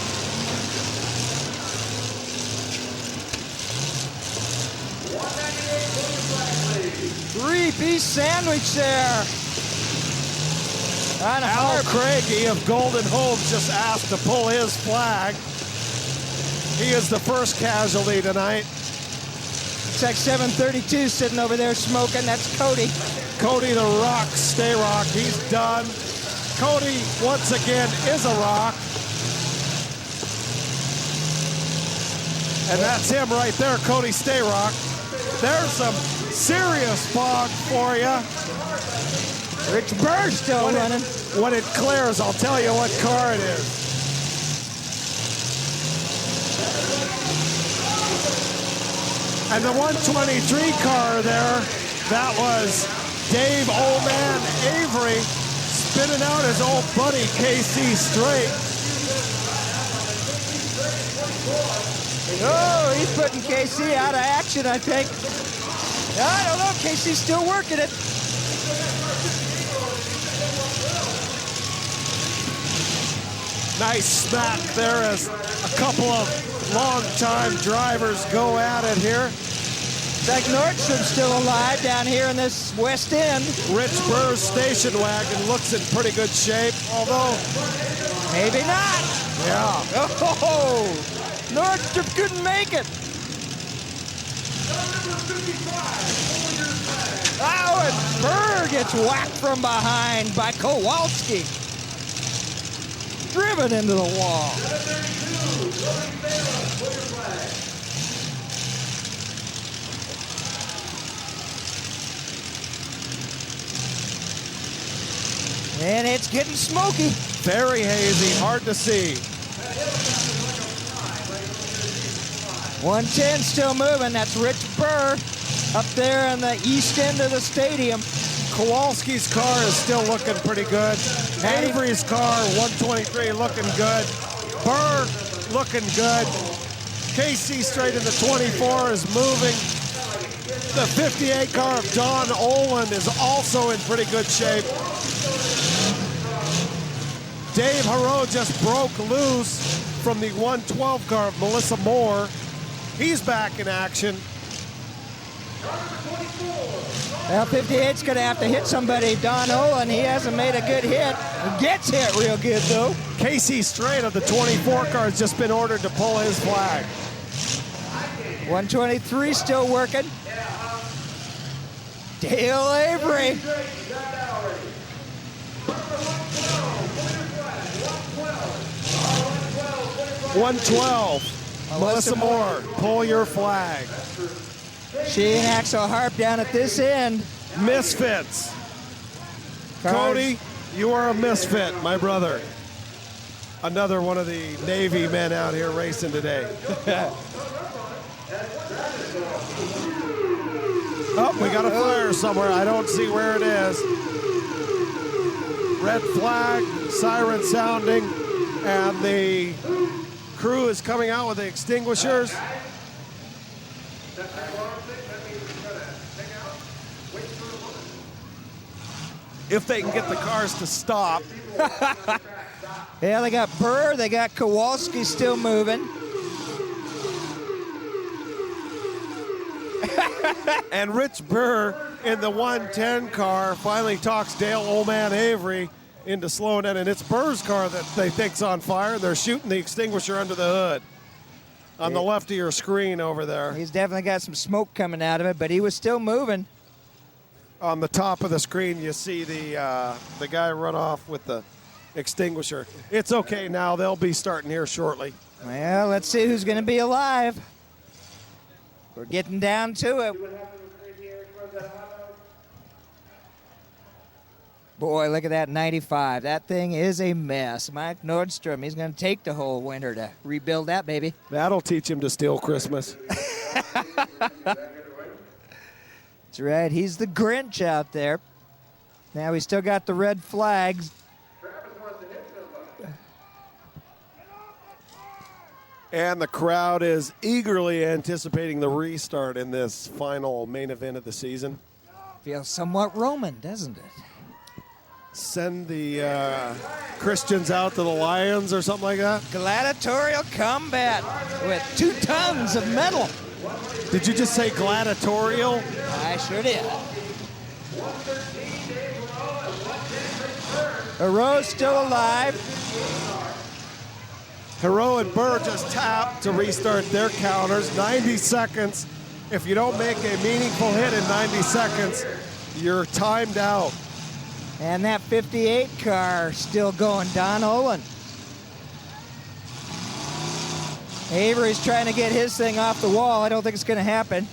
Three-piece sandwich there. On Al Harp. Craigie of Golden Homes just asked to pull his flag. He is the first casualty tonight. Looks like 732 sitting over there smoking. That's Cody. Cody the Rock, stay rock. He's done. Cody, once again, is a rock. And that's him right there, Cody Stay Rock. There's some serious fog for you. Rich Burr still running. When it clears, I'll tell you what car it is. And the 123 car there, that was Dave Old Man Avery spinning out his old buddy KC Straight. Oh, he's putting KC out of action, I think. I don't know. KC's still working it. Nice smack there as a couple of long-time drivers go at it here. It's like Nordstrom's still alive down here in this West End. Rich Burr's station wagon looks in pretty good shape, although, Maybe not. yeah. Oh, Nordstrom couldn't make it. Oh, and Burr gets whacked from behind by Kowalski. Driven into the wall. And it's getting smoky. Very hazy, hard to see. 110 still moving. That's Rich Burr up there in the east end of the stadium. Kowalski's car is still looking pretty good. Avery's car, 123, looking good. Burr looking good. KC Straight in the 24 is moving. The 58 car of Don Olin is also in pretty good shape. Dave Haro just broke loose from the 112 car of Melissa Moore. He's back in action. Well, 58's going to have to hit somebody. Don Olin, he hasn't made a good hit. He gets hit real good, though. Casey Strait of the 24 car has just been ordered to pull his flag. 123 still working. Dale Avery. 112. Melissa Moore, pull your flag. She and Axel Harp down at this end. Misfits. Cars. Cody, you are a misfit, my brother. Another one of the Navy men out here racing today. Oh, we got a fire somewhere. I don't see where it is. Red flag, siren sounding, and the crew is coming out with the extinguishers. If they can get the cars to stop. Yeah, they got Burr, they got Kowalski still moving. And Rich Burr in the 110 car finally talks Dale Old Man Avery into slowing down. And it's Burr's car that they think's on fire. They're shooting the extinguisher under the hood on the left of your screen over there. He's definitely got some smoke coming out of it, but he was still moving. On the top of the screen, you see the guy run off with the extinguisher. It's okay now. They'll be starting here shortly. Well, let's see who's going to be alive. We're getting down to it. Boy, look at that 95. That thing is a mess. Mike Nordstrom, he's going to take the whole winter to rebuild that baby. That'll teach him to steal Christmas. That's right. He's the Grinch out there. Now we still got the red flags. And the crowd is eagerly anticipating the restart in this final main event of the season. Feels somewhat Roman, doesn't it? Send the Christians out to the Lions or something like that. Gladiatorial combat with 2 tons of metal. Did you just say gladiatorial? I sure did. Hero's still alive. Hero and Burr just tapped to restart their counters. 90 seconds. If you don't make a meaningful hit in 90 seconds, you're timed out. And that 58 car still going, Don Olin. Avery's trying to get his thing off the wall. I don't think it's going to happen.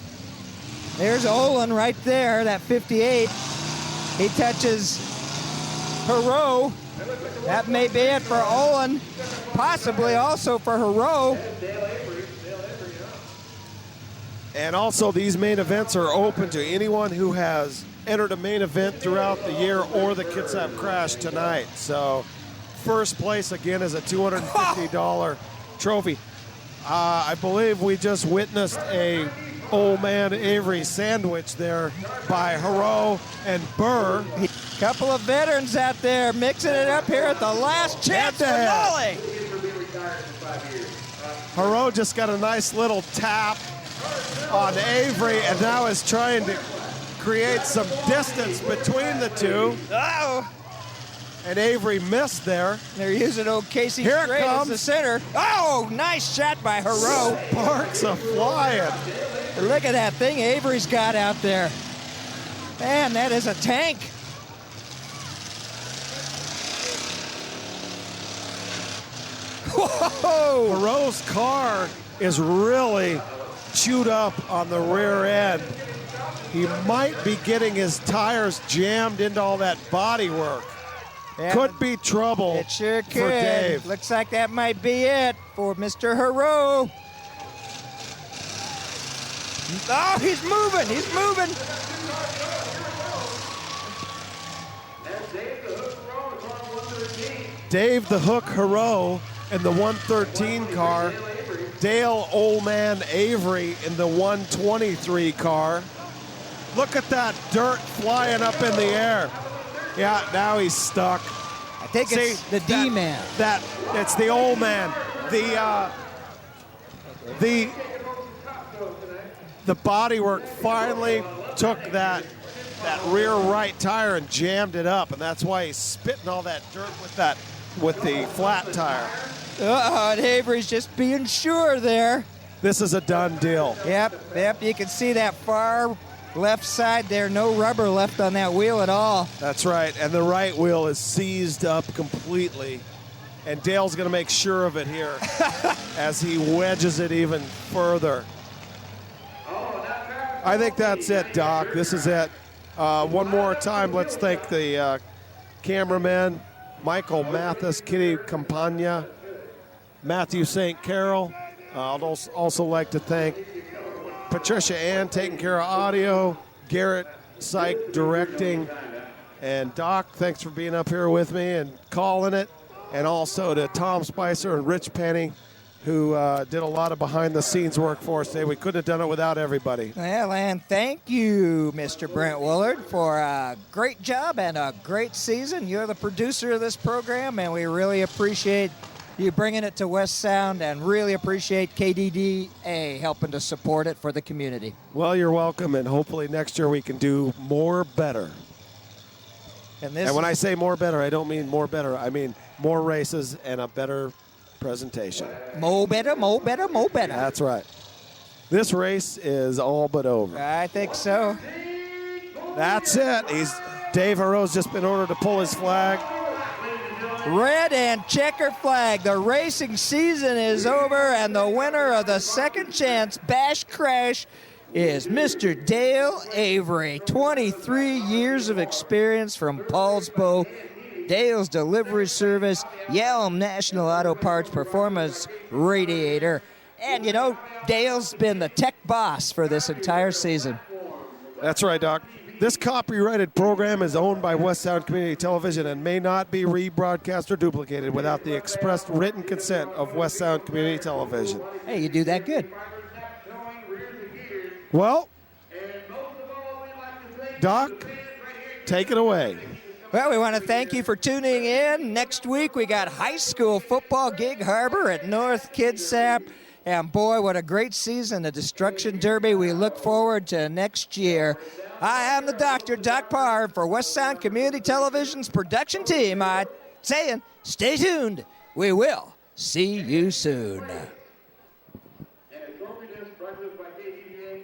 There's Olin right there, that 58. He touches Hero. That may be it for Olin. Possibly also for Hero. And also, these main events are open to anyone who has entered a main event throughout the year or the Kitsap Krash tonight. So, first place again is a $250 trophy. I believe we just witnessed a Old Man Avery sandwich there by Hero and Burr. Couple of veterans out there mixing it up here at the last chance finale. Hero just got a nice little tap on Avery and now is trying to create some distance between the two. Oh, And Avery missed there. they're using old Casey Here it Strait as comes. the center. Oh, nice shot by Hero. Sparks are flying. Look at that thing Avery's got out there. Man, that is a tank. Whoa! Hero's car is really chewed up on the rear end. He might be getting his tires jammed into all that body work. Yeah, Could be trouble it sure for could. Dave. Looks like that might be it for Mr. Hero. Oh, he's moving. He's moving. Dave the Hook Hero in the 113 car. Dale Old Man Avery in the 123 car. Look at that dirt flying up in the air. Yeah, now he's stuck. I think it's the D-man. It's the old man. the bodywork finally took that rear right tire and jammed it up, and that's why he's spitting all that dirt with the flat tire. And Avery's just being sure there. This is a done deal. Yep. You can see that far left side there. No rubber left on that wheel at all. That's right, and the right wheel is seized up completely. And Dale's going to make sure of it here as he wedges it even further. I think that's it, Doc. This is it. One more time, let's thank the cameramen, Michael Mathis, Kitty Campagna, Matthew St. Carol. I'd also like to thank Patricia Ann taking care of audio, Garrett Syke directing, and Doc, thanks for being up here with me and calling it. And also to Tom Spicer and Rich Penny, who did a lot of behind-the-scenes work for us today. We couldn't have done it without everybody. Well, and thank you, Mr. Brent Willard, for a great job and a great season. You're the producer of this program, and we really appreciate you bringing it to West Sound and really appreciate kdda helping to support it for the community. Well, you're welcome, and hopefully next year we can do more better. And when I say more better, I don't mean more better. I mean more races and a better presentation. More better. That's right. This race is all but over. I think so. That's it. Dave Harrow's just been ordered to pull his flag. Red and checker flag. The racing season is over, and the winner of the Second Chance Bash Crash is Mr. Dale Avery. 23 years of experience from Paulsbo, Dale's Delivery Service, Yelm National Auto Parts Performance Radiator. And, you know, Dale's been the tech boss for this entire season. That's right, Doc. This copyrighted program is owned by West Sound Community Television and may not be rebroadcast or duplicated without the expressed written consent of West Sound Community Television. Hey, you do that good. Well, Doc, take it away. Well, we want to thank you for tuning in. Next week, we got high school football, Gig Harbor at North Kitsap. And boy, what a great season, the Destruction Derby. We look forward to next year. I am the doctor, Doc Parr, for West Sound Community Television's production team. I'm saying, stay tuned. We will see you soon. And a trophy disc brought to us by kdda.